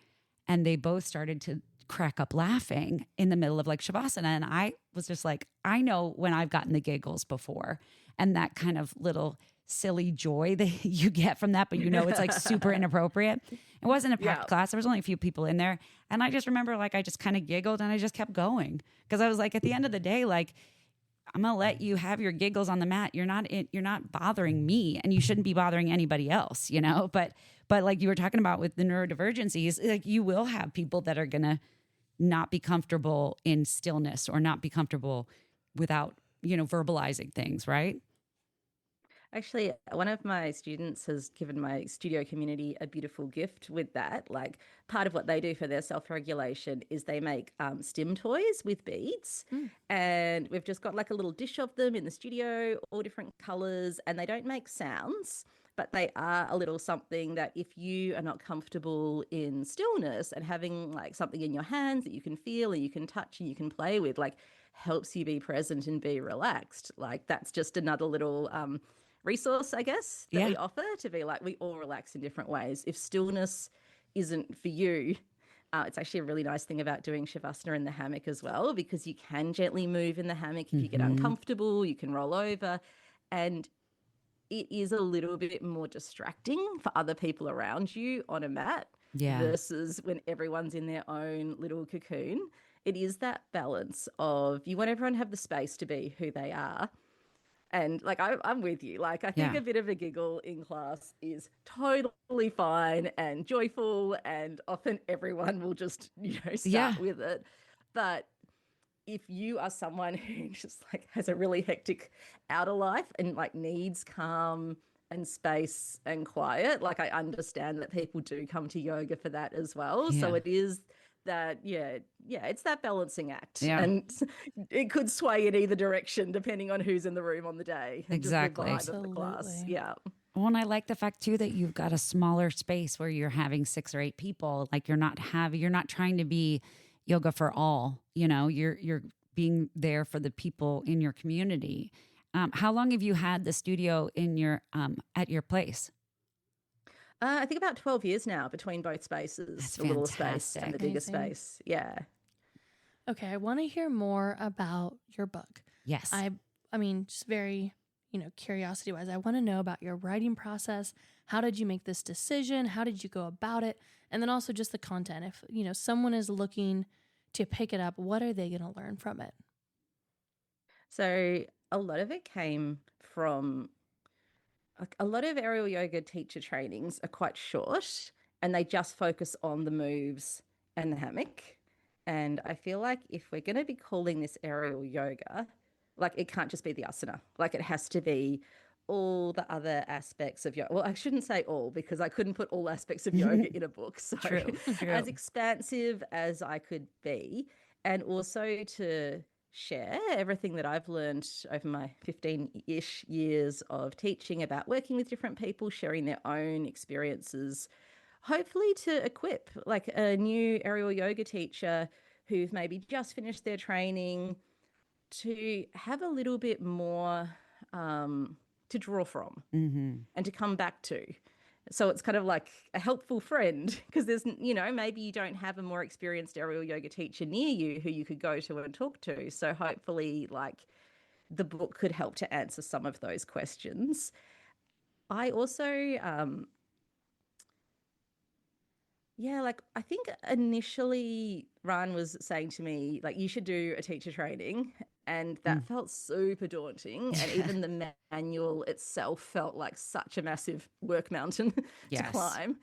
Speaker 2: and they both started to crack up laughing in the middle of like Shavasana. And I was just like, I know when I've gotten the giggles before and that kind of little silly joy that you get from that, but you know, it's like super inappropriate. It wasn't a packed class. There was only a few people in there. And I just remember like, I just kind of giggled and I just kept going. Cause I was like, at the end of the day, like, I'm going to let you have your giggles on the mat. You're not bothering me and you shouldn't be bothering anybody else, you know? But like you were talking about with the neurodivergencies, like you will have people that are going to not be comfortable in stillness or not be comfortable without, you know, verbalizing things. Right.
Speaker 3: Actually, one of my students has given my studio community a beautiful gift with that. Like part of what they do for their self-regulation is they make stim toys with beads. And we've just got like a little dish of them in the studio, all different colors, and they don't make sounds. but they are a little something that if you are not comfortable in stillness and having like something in your hands that you can feel and you can touch and you can play with, like helps you be present and be relaxed. Like that's just another little resource, I guess, that
Speaker 2: Yeah.
Speaker 3: we offer to be like, we all relax in different ways. If stillness isn't for you, it's actually a really nice thing about doing Shavasana in the hammock as well, because you can gently move in the hammock. If you get uncomfortable, you can roll over. And it is a little bit more distracting for other people around you on a mat
Speaker 2: Yeah.
Speaker 3: versus when everyone's in their own little cocoon. It is that balance of you want everyone to have the space to be who they are. And like, I'm with you. Like, I think
Speaker 2: Yeah.
Speaker 3: a bit of a giggle in class is totally fine and joyful. And often everyone will just,
Speaker 2: Yeah.
Speaker 3: start with it. But if you are someone who just like has a really hectic outer life and like needs calm and space and quiet, like I understand that people do come to yoga for that as well.
Speaker 2: Yeah.
Speaker 3: So it is that, it's that balancing act.
Speaker 2: Yeah.
Speaker 3: And it could sway in either direction depending on who's in the room on the day. And
Speaker 2: Exactly.
Speaker 3: just the vibe of the class.
Speaker 1: Absolutely.
Speaker 3: Yeah.
Speaker 2: Well, and I like the fact too that you've got a smaller space where you're having 6 or 8 people. Like you're not trying to be yoga for all. You're being there for the people in your community. How long have you had the studio in your at your place?
Speaker 3: I think about 12 years now between both spaces,
Speaker 2: That's
Speaker 3: the little space and
Speaker 2: fantastic.
Speaker 3: the bigger
Speaker 1: Amazing.
Speaker 3: space. Yeah.
Speaker 1: Okay, I want to hear more about your book.
Speaker 2: Yes.
Speaker 1: I mean, just very, curiosity wise, I want to know about your writing process. How did you make this decision? How did you go about it? And then also just the content. If, someone is looking to pick it up, what are they going to learn from it?
Speaker 3: So a lot of it came from like a lot of aerial yoga teacher trainings are quite short and they just focus on the moves and the hammock. And I feel like if we're going to be calling this aerial yoga, like it can't just be the asana. Like it has to be all the other aspects of yoga. Well, I shouldn't say all because I couldn't put all aspects of yoga in a book. So
Speaker 2: True.
Speaker 3: as expansive as I could be, and also to share everything that I've learned over my 15-ish years of teaching about working with different people, sharing their own experiences, hopefully to equip like a new aerial yoga teacher who've maybe just finished their training to have a little bit more to draw from and to come back to. So it's kind of like a helpful friend because there's, maybe you don't have a more experienced aerial yoga teacher near you who you could go to and talk to. So hopefully like the book could help to answer some of those questions. I also, I think initially Ryan was saying to me, like, you should do a teacher training. And that felt super daunting. And even the manual itself felt like such a massive work mountain to
Speaker 2: Yes.
Speaker 3: climb.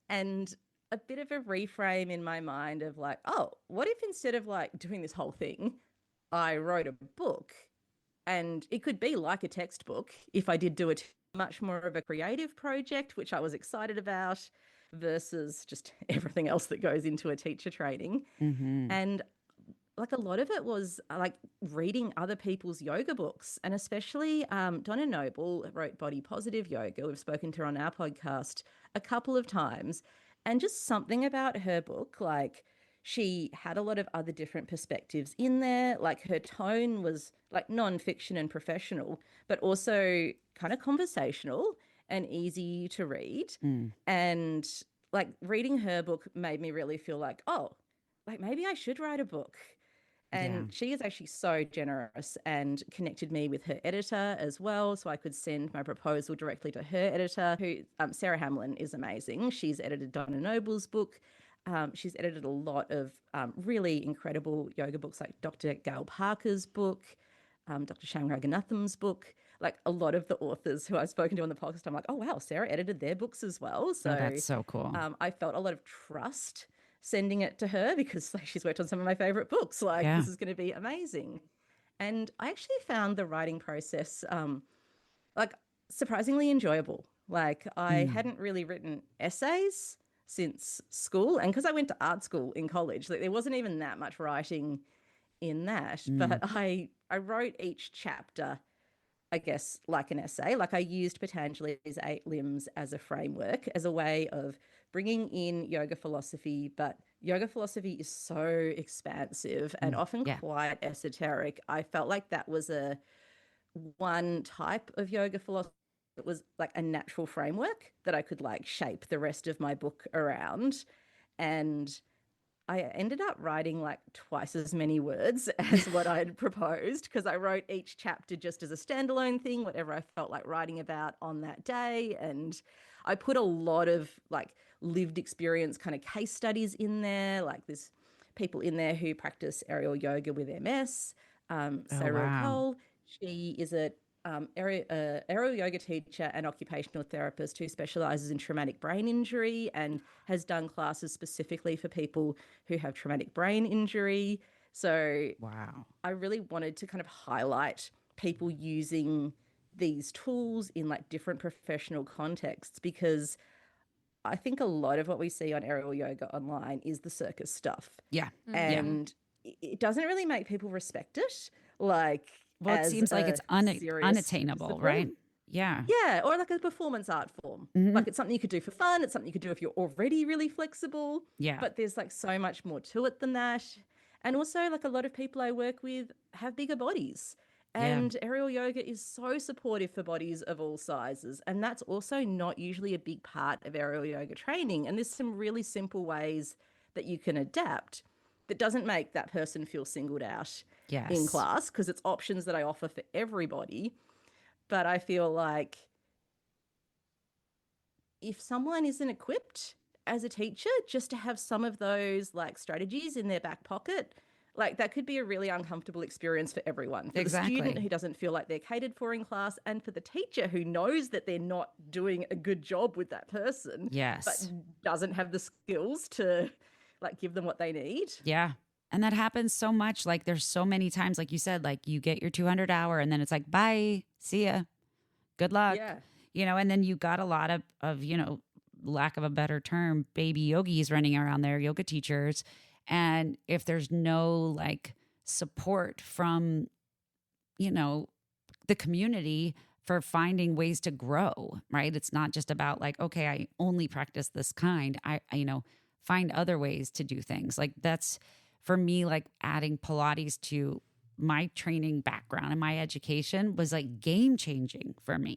Speaker 3: And a bit of a reframe in my mind of like, oh, what if instead of like doing this whole thing, I wrote a book? And it could be like a textbook if I did do it much more of a creative project, which I was excited about, versus just everything else that goes into a teacher training. And like a lot of it was like reading other people's yoga books, and especially Donna Noble wrote Body Positive Yoga. We've spoken to her on our podcast a couple of times, and just something about her book, like she had a lot of other different perspectives in there. Like her tone was like non-fiction and professional, but also kind of conversational and easy to read. And like reading her book made me really feel like, oh, like maybe I should write a book. And she is actually so generous and connected me with her editor as well. So I could send my proposal directly to her editor, who Sarah Hamlin is amazing. She's edited Donna Noble's book. She's edited a lot of really incredible yoga books like Dr. Gail Parker's book, Dr. Sham Raghunatham's book. Like a lot of the authors who I've spoken to on the podcast, I'm like, oh, wow, Sarah edited their books as well. So
Speaker 2: that's so cool.
Speaker 3: I felt a lot of trust sending it to her because like she's worked on some of my favorite books. Like this is going to be amazing. And I actually found the writing process like surprisingly enjoyable. Like I hadn't really written essays since school, and because I went to art school in college, like there wasn't even that much writing in that. But I wrote each chapter I guess, like an essay. Like I used Patanjali's 8 limbs as a framework, as a way of bringing in yoga philosophy, but yoga philosophy is so expansive and often
Speaker 2: Yeah.
Speaker 3: quite esoteric. I felt like that was a one type of yoga philosophy. It was like a natural framework that I could like shape the rest of my book around. And I ended up writing like twice as many words as what I'd proposed, because I wrote each chapter just as a standalone thing, whatever I felt like writing about on that day. And I put a lot of like lived experience kind of case studies in there. Like there's people in there who practice aerial yoga with MS.
Speaker 2: Oh,
Speaker 3: Sarah
Speaker 2: wow.
Speaker 3: Cole, she is a aerial yoga teacher and occupational therapist who specializes in traumatic brain injury and has done classes specifically for people who have traumatic brain injury. So
Speaker 2: Wow.
Speaker 3: I really wanted to kind of highlight people using these tools in like different professional contexts, because I think a lot of what we see on aerial yoga online is the circus stuff.
Speaker 2: Yeah. Yeah.
Speaker 3: And it doesn't really make people respect it like
Speaker 2: Well, it
Speaker 3: as
Speaker 2: seems like
Speaker 3: a
Speaker 2: it's
Speaker 3: serious
Speaker 2: unattainable,
Speaker 3: discipline.
Speaker 2: right? Yeah.
Speaker 3: Yeah, or like a performance art form.
Speaker 2: Hmm.
Speaker 3: Like it's something you could do for fun. It's something you could do if you're already really flexible.
Speaker 2: Yeah.
Speaker 3: But there's like so much more to it than that. And also, like a lot of people I work with have bigger bodies.
Speaker 2: Yeah.
Speaker 3: And aerial yoga is so supportive for bodies of all sizes. And that's also not usually a big part of aerial yoga training. And there's some really simple ways that you can adapt that doesn't make that person feel singled out in
Speaker 2: Yes.
Speaker 3: class, because it's options that I offer for everybody. But I feel like if someone isn't equipped as a teacher just to have some of those like strategies in their back pocket, like that could be a really uncomfortable experience for everyone, for the student
Speaker 2: Exactly.
Speaker 3: who doesn't feel like they're catered for in class, and for the teacher who knows that they're not doing a good job with that person but
Speaker 2: Yes.
Speaker 3: doesn't have the skills to like give them what they need.
Speaker 2: Yeah. And that happens so much. Like there's so many times, like you said, like you get your 200 hour and then it's like, bye, see ya, good luck,
Speaker 3: Yeah.
Speaker 2: and then you got a lot of, lack of a better term, baby yogis running around there, yoga teachers. And if there's no like support from, you know, the community for finding ways to grow, right? It's not just about like, okay, I only practice this kind. I find other ways to do things. Like that's for me, like adding Pilates to my training background and my education was like game changing for me.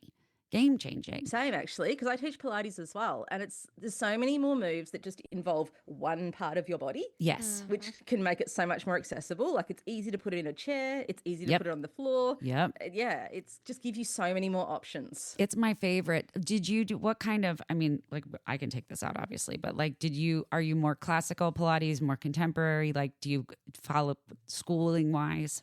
Speaker 2: Game changing.
Speaker 3: Same actually, because I teach Pilates as well, and there's so many more moves that just involve one part of your body,
Speaker 2: Yes.
Speaker 3: which can make it so much more accessible. Like it's easy to put it in a chair, it's easy to
Speaker 2: Yep.
Speaker 3: put it on the floor.
Speaker 2: Yep.
Speaker 3: Yeah, it's just gives you so many more options.
Speaker 2: It's my favorite. Did you do what kind of, I mean, like I can take this out obviously, but like, are you more classical Pilates, more contemporary? Like, do you follow schooling wise?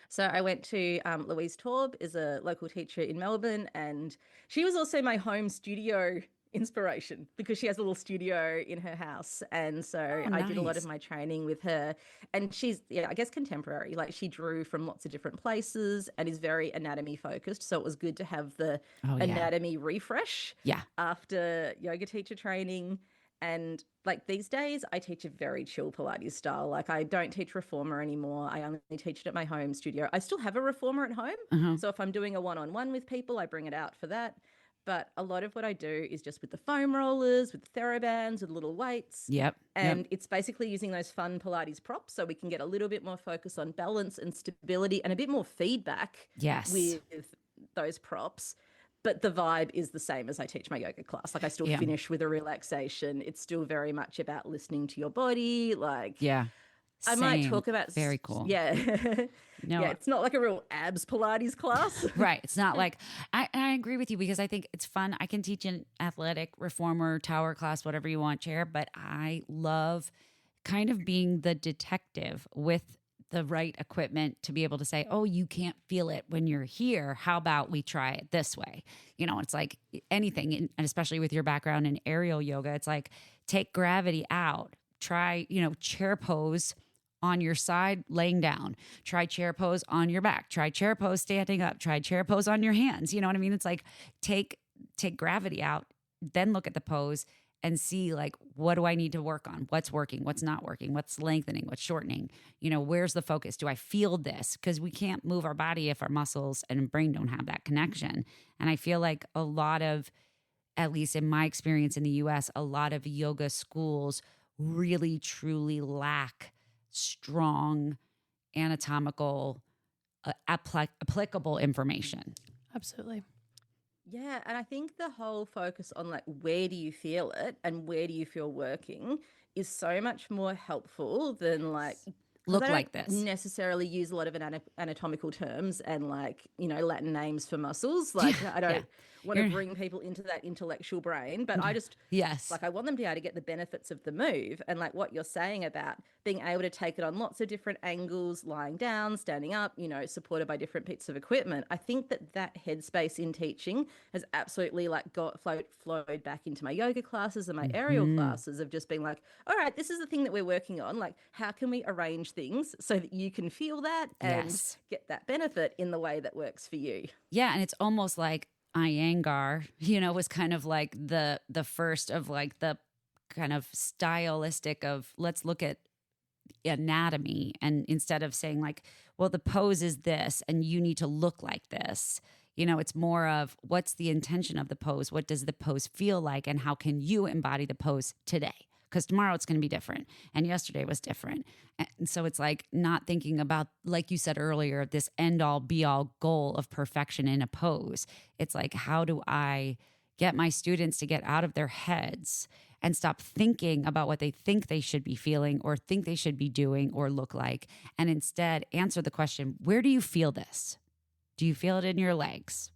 Speaker 3: So I went to Louise Taub is a local teacher in Melbourne, and she was also my home studio inspiration because she has a little studio in her house. And so
Speaker 2: Oh,
Speaker 3: I did a lot of
Speaker 2: nice.
Speaker 3: my training with her. And she's, yeah, I guess contemporary. Like she drew from lots of different places and is very anatomy focused. So it was good to have the
Speaker 2: Oh, yeah.
Speaker 3: anatomy refresh
Speaker 2: Yeah.
Speaker 3: after yoga teacher training. And like these days, I teach a very chill Pilates style. Like I don't teach reformer anymore. I only teach it at my home studio. I still have a reformer at home.
Speaker 2: Uh-huh.
Speaker 3: So if I'm doing a one-on-one with people, I bring it out for that. But a lot of what I do is just with the foam rollers, with the TheraBands, with little weights.
Speaker 2: Yep.
Speaker 3: And it's basically using those fun Pilates props so we can get a little bit more focus on balance and stability and a bit more feedback
Speaker 2: Yes.
Speaker 3: with those props. But the vibe is the same as I teach my yoga class. Like I still
Speaker 2: Yeah.
Speaker 3: finish with a relaxation. It's still very much about listening to your body. Like
Speaker 2: Yeah.
Speaker 3: I might
Speaker 2: Same.
Speaker 3: talk about
Speaker 2: Very cool.
Speaker 3: Yeah.
Speaker 2: No,
Speaker 3: Yeah, it's not like a real abs Pilates class.
Speaker 2: right. It's not like I agree with you because I think it's fun. I can teach an athletic reformer, tower class, whatever you want, chair, but I love kind of being the detective with the right equipment to be able to say, oh, you can't feel it when you're here. How about we try it this way? It's like anything, and especially with your background in aerial yoga, it's like take gravity out, try, chair pose on your side, laying down, try chair pose on your back, try chair pose standing up, try chair pose on your hands. You know what I mean? It's like take gravity out, then look at the pose and see like, what do I need to work on? What's working? What's not working? What's lengthening? What's shortening? Where's the focus? Do I feel this? Because we can't move our body if our muscles and brain don't have that connection. And I feel like a lot of, at least in my experience in the US, a lot of yoga schools really truly lack strong anatomical applicable information.
Speaker 1: Absolutely.
Speaker 3: Yeah, and I think the whole focus on like where do you feel it and where do you feel working is so much more helpful than like
Speaker 2: Look
Speaker 3: they
Speaker 2: like
Speaker 3: don't
Speaker 2: this.
Speaker 3: necessarily use a lot of anatomical terms and like, Latin names for muscles. Like I don't want to bring people into that intellectual brain, but I just
Speaker 2: Yes.
Speaker 3: like I want them to be able to get the benefits of the move and like what you're saying about being able to take it on lots of different angles, lying down, standing up, supported by different bits of equipment. I think that headspace in teaching has absolutely like flowed back into my yoga classes and my aerial classes of just being like, all right, this is the thing that we're working on. Like, how can we arrange things so that you can feel that and get that benefit in the way that works for you?
Speaker 2: Yeah, and it's almost like Iyengar, was kind of like the first of like the kind of stylistic of let's look at anatomy, and instead of saying like, well, the pose is this and you need to look like this, it's more of what's the intention of the pose, what does the pose feel like, and how can you embody the pose today? Because tomorrow it's going to be different and yesterday was different. And so it's like not thinking about, like you said earlier, this end all be all goal of perfection in a pose. It's like, how do I get my students to get out of their heads and stop thinking about what they think they should be feeling or think they should be doing or look like, and instead answer the question, where do you feel this? Do you feel it in your legs?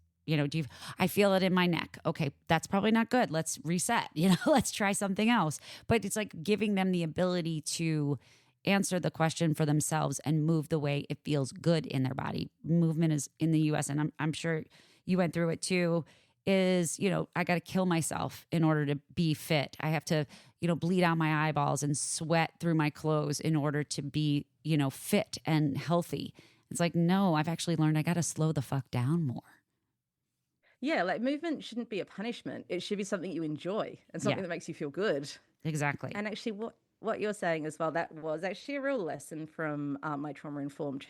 Speaker 2: I feel it in my neck. Okay, that's probably not good. Let's reset, let's try something else. But it's like giving them the ability to answer the question for themselves and move the way it feels good in their body. Movement is in the US, and I'm sure you went through it too, is, I got to kill myself in order to be fit. I have to, bleed out my eyeballs and sweat through my clothes in order to be, fit and healthy. It's like, no, I've actually learned I got to slow the fuck down more.
Speaker 3: Yeah, like movement shouldn't be a punishment. It should be something you enjoy and something that makes you feel good.
Speaker 2: Exactly.
Speaker 3: And actually what you're saying as well, that was actually a real lesson from my trauma-informed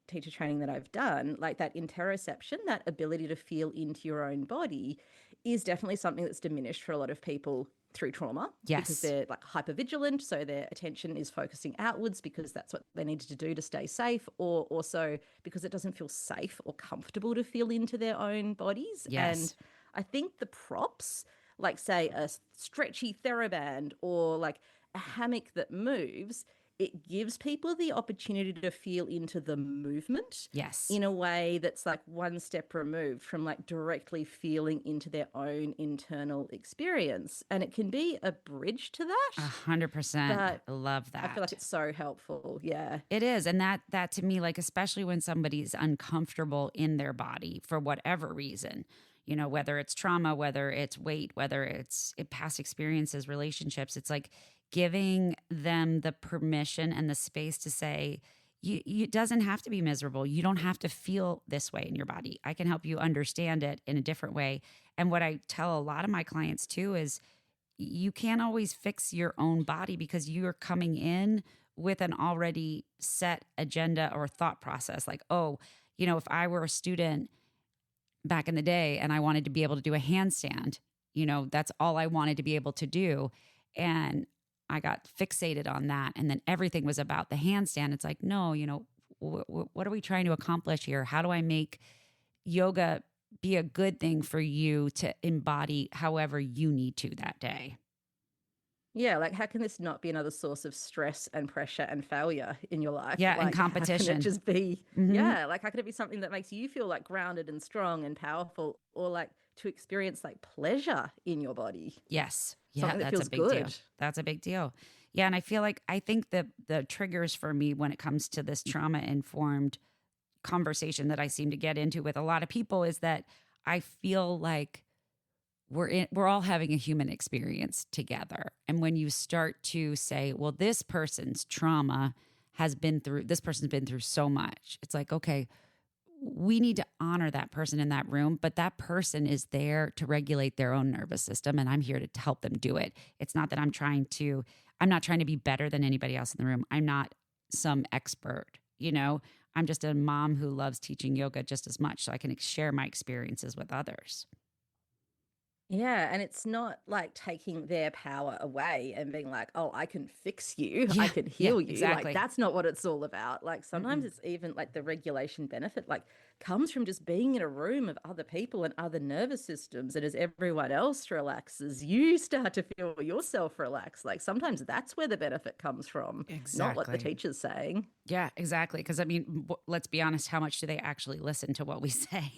Speaker 3: teacher training that I've done. Like that interoception, that ability to feel into your own body is definitely something that's diminished for a lot of people through trauma.
Speaker 2: Yes.
Speaker 3: Because they're like hypervigilant, so their attention is focusing outwards because that's what they needed to do to stay safe, or also because it doesn't feel safe or comfortable to feel into their own bodies.
Speaker 2: Yes.
Speaker 3: And I think the props, like say a stretchy TheraBand or like a hammock that moves, it gives people the opportunity to feel into the movement in a way that's like one step removed from like directly feeling into their own internal experience. And it can be a bridge to that.
Speaker 2: 100%. I love that.
Speaker 3: I feel like it's so helpful. Yeah.
Speaker 2: It is. And that to me, like, especially when somebody's uncomfortable in their body for whatever reason, whether it's trauma, whether it's weight, whether it's past experiences, relationships, it's like giving them the permission and the space to say, it doesn't have to be miserable. You don't have to feel this way in your body. I can help you understand it in a different way. And what I tell a lot of my clients too is you can't always fix your own body because you are coming in with an already set agenda or thought process. Like, if I were a student back in the day and I wanted to be able to do a handstand, that's all I wanted to be able to do. And I got fixated on that. And then everything was about the handstand. It's like, no, what are we trying to accomplish here? How do I make yoga be a good thing for you to embody however you need to that day?
Speaker 3: Yeah, like how can this not be another source of stress and pressure and failure in your life?
Speaker 2: Yeah,
Speaker 3: like,
Speaker 2: and competition.
Speaker 3: How can it just be, like how can it be something that makes you feel like grounded and strong and powerful, or like to experience like pleasure in your body?
Speaker 2: Yes. Yeah,
Speaker 3: something that
Speaker 2: that's
Speaker 3: feels
Speaker 2: a big
Speaker 3: good.
Speaker 2: deal. That's a big deal. Yeah, and I think that the triggers for me when it comes to this trauma-informed conversation that I seem to get into with a lot of people is that I feel like we're all having a human experience together. And when you start to say, well, this person's trauma this person's been through so much. It's like, okay, we need to honor that person in that room, but that person is there to regulate their own nervous system, and I'm here to help them do it. It's not that I'm not trying to be better than anybody else in the room. I'm not some expert, I'm just a mom who loves teaching yoga just as much, so I can share my experiences with others.
Speaker 3: Yeah, and it's not like taking their power away and being like, oh, I can fix you, I
Speaker 2: Yeah,
Speaker 3: can
Speaker 2: yeah,
Speaker 3: heal you.
Speaker 2: exactly.
Speaker 3: Like, that's not what it's all about. Like, sometimes it's even like the regulation benefit, like, comes from just being in a room of other people and other nervous systems. And as everyone else relaxes, you start to feel yourself relax. Like, sometimes that's where the benefit comes from, not what the
Speaker 2: Exactly.
Speaker 3: teacher's saying.
Speaker 2: Yeah, exactly. Because I mean, let's be honest, how much do they actually listen to what we say?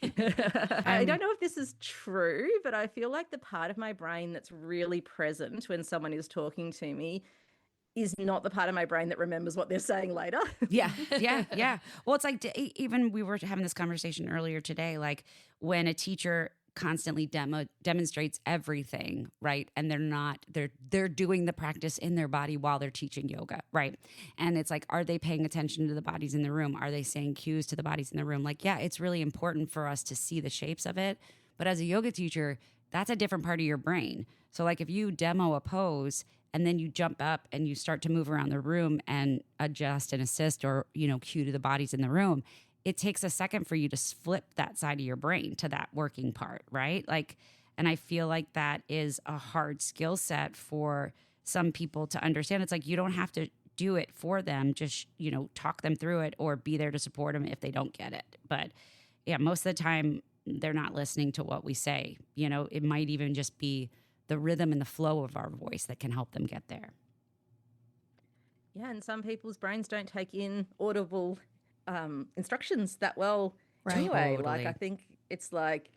Speaker 3: I don't know if this is true, but I feel like the part of my brain that's really present when someone is talking to me is not the part of my brain that remembers what they're saying later.
Speaker 2: Yeah, yeah, yeah. Well, it's like even we were having this conversation earlier today, like when a teacher constantly demonstrates everything, right? And they're doing the practice in their body while they're teaching yoga, right? And it's like, are they paying attention to the bodies in the room? Are they saying cues to the bodies in the room? Like, yeah, it's really important for us to see the shapes of it. But as a yoga teacher, that's a different part of your brain. So like if you demo a pose and then you jump up and you start to move around the room and adjust and assist or, cue to the bodies in the room, it takes a second for you to flip that side of your brain to that working part, right? Like, and I feel like that is a hard skill set for some people to understand. It's like you don't have to do it for them, just, talk them through it or be there to support them if they don't get it. But yeah, most of the time they're not listening to what we say. It might even just be the rhythm and the flow of our voice that can help them get there.
Speaker 3: Yeah, and some people's brains don't take in audible instructions that well anyway.
Speaker 2: Totally.
Speaker 3: Like, I think it's like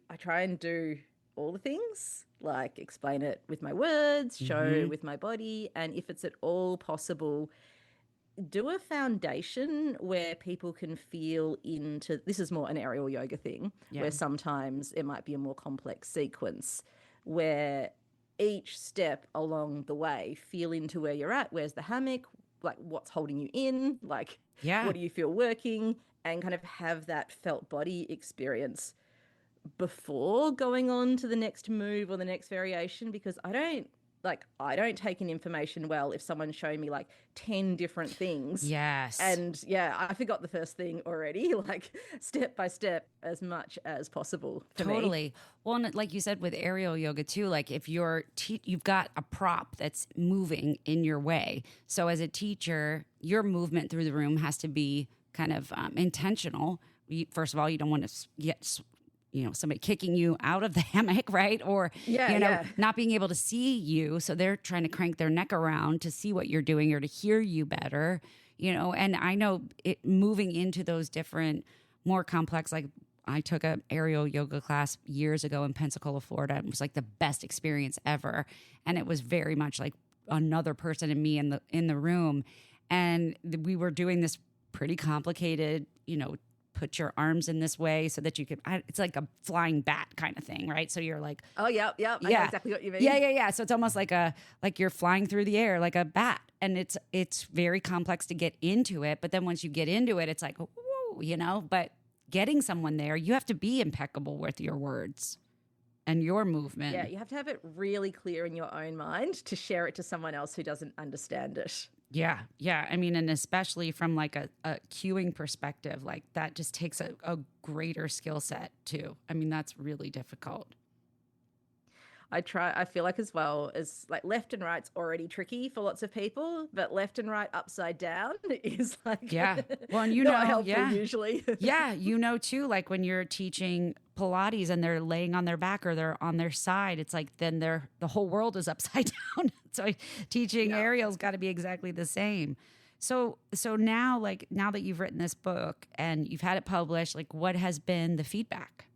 Speaker 3: I try and do all the things, like explain it with my words, show with my body, and if it's at all possible, do a foundation where people can feel into, this is more an aerial yoga thing, where sometimes it might be a more complex sequence where each step along the way, feel into where you're at. Where's the hammock? Like, what's holding you in? Like, what do you feel working? And kind of have that felt body experience before going on to the next move or the next variation, because I don't take in information well if someone's showing me like 10 different things.
Speaker 2: Yes.
Speaker 3: And I forgot the first thing already, like step by step as much as possible for me.
Speaker 2: Totally. Well, and like you said with aerial yoga too, like if you've got a prop that's moving in your way. So as a teacher, your movement through the room has to be kind of intentional. First of all, you don't want to get somebody kicking you out of the hammock, right? Or, not being able to see you. So they're trying to crank their neck around to see what you're doing or to hear you better, and I know it moving into those different, more complex, like I took an aerial yoga class years ago in Pensacola, Florida. It was like the best experience ever. And it was very much like another person and me in the room. And we were doing this pretty complicated, put your arms in this way so that you could, it's like a flying bat kind of thing, right? So you're like,
Speaker 3: oh, yeah. I know exactly what you mean.
Speaker 2: Yeah. So it's almost like you're flying through the air like a bat. And it's very complex to get into it. But then once you get into it, it's like, whoa, but getting someone there, you have to be impeccable with your words and your movement.
Speaker 3: Yeah, you have to have it really clear in your own mind to share it to someone else who doesn't understand it.
Speaker 2: Yeah. I mean, and especially from like a cueing perspective, like that just takes a greater skill set too. I mean, that's really difficult.
Speaker 3: I feel like as well as like left and right's already tricky for lots of people, but left and right upside down is like
Speaker 2: well, and
Speaker 3: not helpful usually.
Speaker 2: Too, like when you're teaching Pilates and they're laying on their back or they're on their side, it's like then the whole world is upside down. So teaching aerial's got to be exactly the same. So now that you've written this book and you've had it published, like what has been the feedback?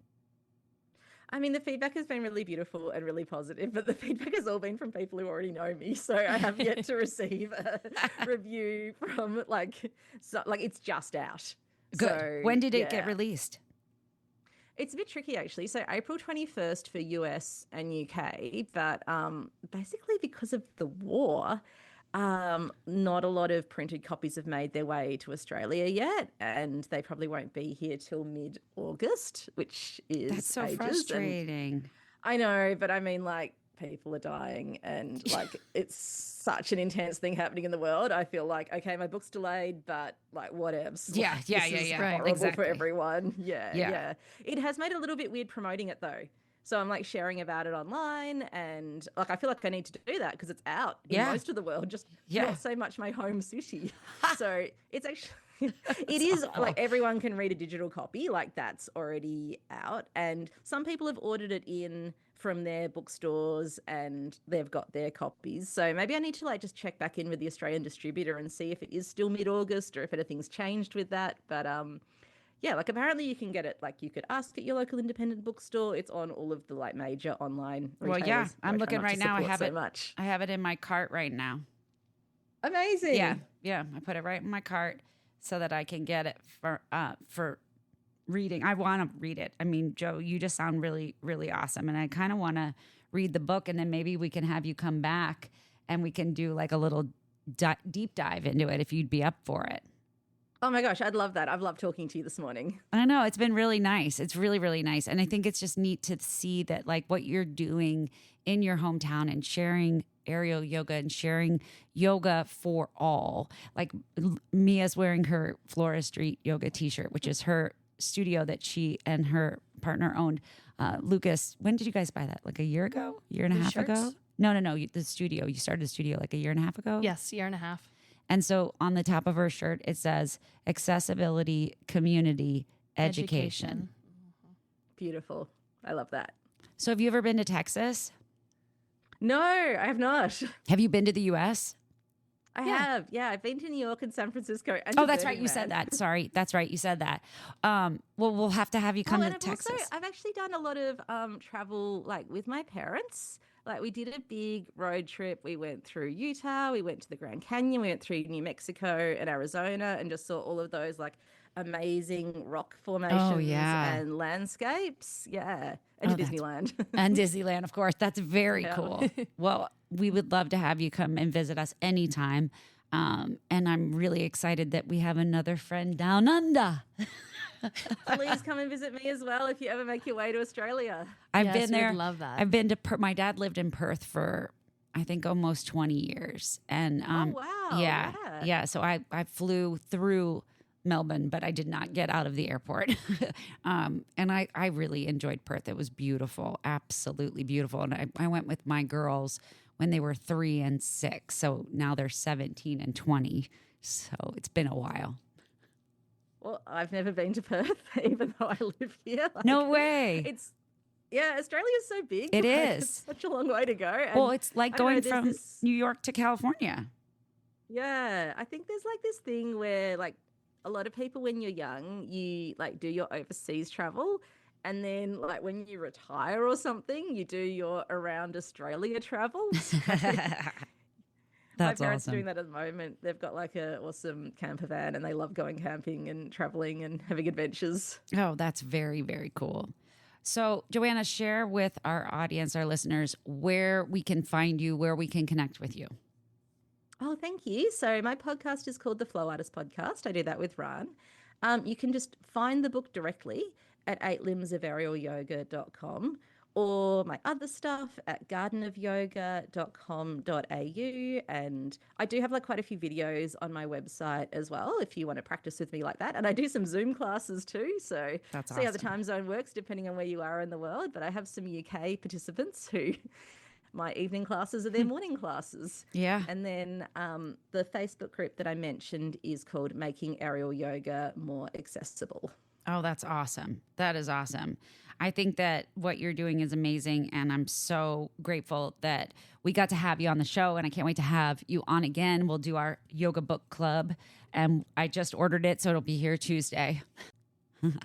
Speaker 3: I mean, the feedback has been really beautiful and really positive, but the feedback has all been from people who already know me. So I have yet to receive a review from it's just out.
Speaker 2: Good.
Speaker 3: So,
Speaker 2: when did it get released?
Speaker 3: It's a bit tricky, actually. So April 21st for US and UK, but basically because of the war, Not a lot of printed copies have made their way to Australia yet, and they probably won't be here till mid-August, which
Speaker 2: That's
Speaker 3: is
Speaker 2: so
Speaker 3: ages. And
Speaker 2: frustrating.
Speaker 3: I know, but I mean, like, people are dying, and like, it's such an intense thing happening in the world. I feel like, okay, my book's delayed, but like, whatevs.
Speaker 2: Yeah,
Speaker 3: Like,
Speaker 2: yeah,
Speaker 3: this
Speaker 2: yeah,
Speaker 3: is
Speaker 2: yeah.
Speaker 1: Right.
Speaker 3: horrible
Speaker 2: Exactly.
Speaker 3: for everyone. Yeah,
Speaker 2: Yeah.
Speaker 3: yeah. It has made it a little bit weird promoting it though. So I'm like sharing about it online, and like I feel like I need to do that because it's out in
Speaker 2: Yeah.
Speaker 3: most of the world, just
Speaker 2: Yeah.
Speaker 3: not so much my home city. So it's actually it is like everyone can read a digital copy, like that's already out, and some people have ordered it in from their bookstores and they've got their copies. So maybe I need to like just check back in with the Australian distributor and see if it is still mid-August or if anything's changed with that. But yeah, like apparently you can get it, like you could ask at your local independent bookstore. It's on all of the like major online
Speaker 2: Well,
Speaker 3: retailers.
Speaker 2: yeah,
Speaker 3: who
Speaker 2: I'm
Speaker 3: I try
Speaker 2: looking
Speaker 3: not
Speaker 2: right
Speaker 3: to
Speaker 2: now. I
Speaker 3: support
Speaker 2: have
Speaker 3: so
Speaker 2: it.
Speaker 3: much.
Speaker 2: I have it in my cart right now.
Speaker 3: Amazing.
Speaker 2: Yeah, yeah. I put it right in my cart so that I can get it for reading. I want to read it. I mean, Jo, you just sound really, really awesome, and I kind of want to read the book, and then maybe we can have you come back and we can do like a little deep dive into it if you'd be up for it.
Speaker 3: Oh my gosh, I'd love that. I've loved talking to you this morning.
Speaker 2: I know it's been really nice. It's really, really nice. And I think it's just neat to see that like what you're doing in your hometown and sharing aerial yoga and sharing yoga for all. Like Mia's wearing her Flora Street yoga t-shirt, which is her studio that she and her partner owned. Lucas, when did you guys buy that? Like a year ago? Year and a
Speaker 1: The
Speaker 2: half
Speaker 1: shirts?
Speaker 2: ago? No. The studio. You started the studio like a year and a half ago?
Speaker 1: Yes, year and a half.
Speaker 2: And so on the top of her shirt, it says accessibility, community, education.
Speaker 3: Beautiful. I love that.
Speaker 2: So have you ever been to Texas?
Speaker 3: No, I have not.
Speaker 2: Have you been to the US?
Speaker 3: I
Speaker 1: Yeah.
Speaker 3: have. Yeah, I've been to New York and San Francisco. And
Speaker 2: Oh,
Speaker 3: to
Speaker 2: that's right.
Speaker 3: Burning
Speaker 2: You said
Speaker 3: Man.
Speaker 2: that. Sorry. That's right. You said that. Well, we'll have to have you come
Speaker 3: Oh,
Speaker 2: to
Speaker 3: and
Speaker 2: Texas.
Speaker 3: I've actually done a lot of travel like with my parents. Like we did a big road trip. We went through Utah, we went to the Grand Canyon, we went through New Mexico and Arizona and just saw all of those like amazing rock formations
Speaker 2: yeah.
Speaker 3: and landscapes. Yeah. And
Speaker 2: Oh,
Speaker 3: to
Speaker 2: that's-
Speaker 3: Disneyland.
Speaker 2: And Disneyland, of course. That's very
Speaker 3: Yeah.
Speaker 2: cool. Well, we would love to have you come and visit us anytime. And I'm really excited that we have another friend down under.
Speaker 3: Please come and visit me as well if you ever make your way to Australia.
Speaker 2: I've
Speaker 1: Yes,
Speaker 2: been
Speaker 1: we would
Speaker 2: there.
Speaker 1: love that.
Speaker 2: I've been to my dad lived in Perth for I think almost 20 years. And
Speaker 3: Oh, wow.
Speaker 2: yeah.
Speaker 3: Yeah.
Speaker 2: Yeah. So I flew through Melbourne, but I did not get out of the airport. And I really enjoyed Perth. It was beautiful, absolutely beautiful. And I went with my girls when they were 3 and 6. So now they're 17 and 20. So it's been a while.
Speaker 3: Well, I've never been to Perth, even though I live here. Like,
Speaker 2: No way.
Speaker 3: It's Australia's so big.
Speaker 2: It
Speaker 3: like,
Speaker 2: is.
Speaker 3: It's such a long way to go. And
Speaker 2: Well, it's like
Speaker 3: I don't know,
Speaker 2: going
Speaker 3: there's
Speaker 2: from
Speaker 3: this-
Speaker 2: New York to California.
Speaker 3: Yeah, I think there's like this thing where like a lot of people when you're young, you like do your overseas travel. And then like when you retire or something, you do your around Australia travel. My
Speaker 2: That's
Speaker 3: parents are
Speaker 2: awesome.
Speaker 3: doing that at the moment. They've got like a awesome camper van and they love going camping and traveling and having adventures.
Speaker 2: Oh, that's very, very cool. So, Joanna, share with our audience, our listeners, where we can find you, where we can connect with you.
Speaker 3: Oh, thank you. So my podcast is called the Flow Artist Podcast. I do that with Ran. You can just find the book directly at 8limbsofaerialyoga.com or my other stuff at gardenofyoga.com.au. And I do have like quite a few videos on my website as well if you want to practice with me like that. And I do some Zoom classes too. So
Speaker 2: That's
Speaker 3: see how the
Speaker 2: awesome.
Speaker 3: time zone works depending on where you are in the world. But I have some UK participants who my evening classes are their morning classes.
Speaker 2: Yeah.
Speaker 3: And then the Facebook group that I mentioned is called Making Aerial Yoga More Accessible.
Speaker 2: Oh, that's awesome. That is awesome. I think that what you're doing is amazing. And I'm so grateful that we got to have you on the show. And I can't wait to have you on again. We'll do our yoga book club. And I just ordered it, so it'll be here Tuesday.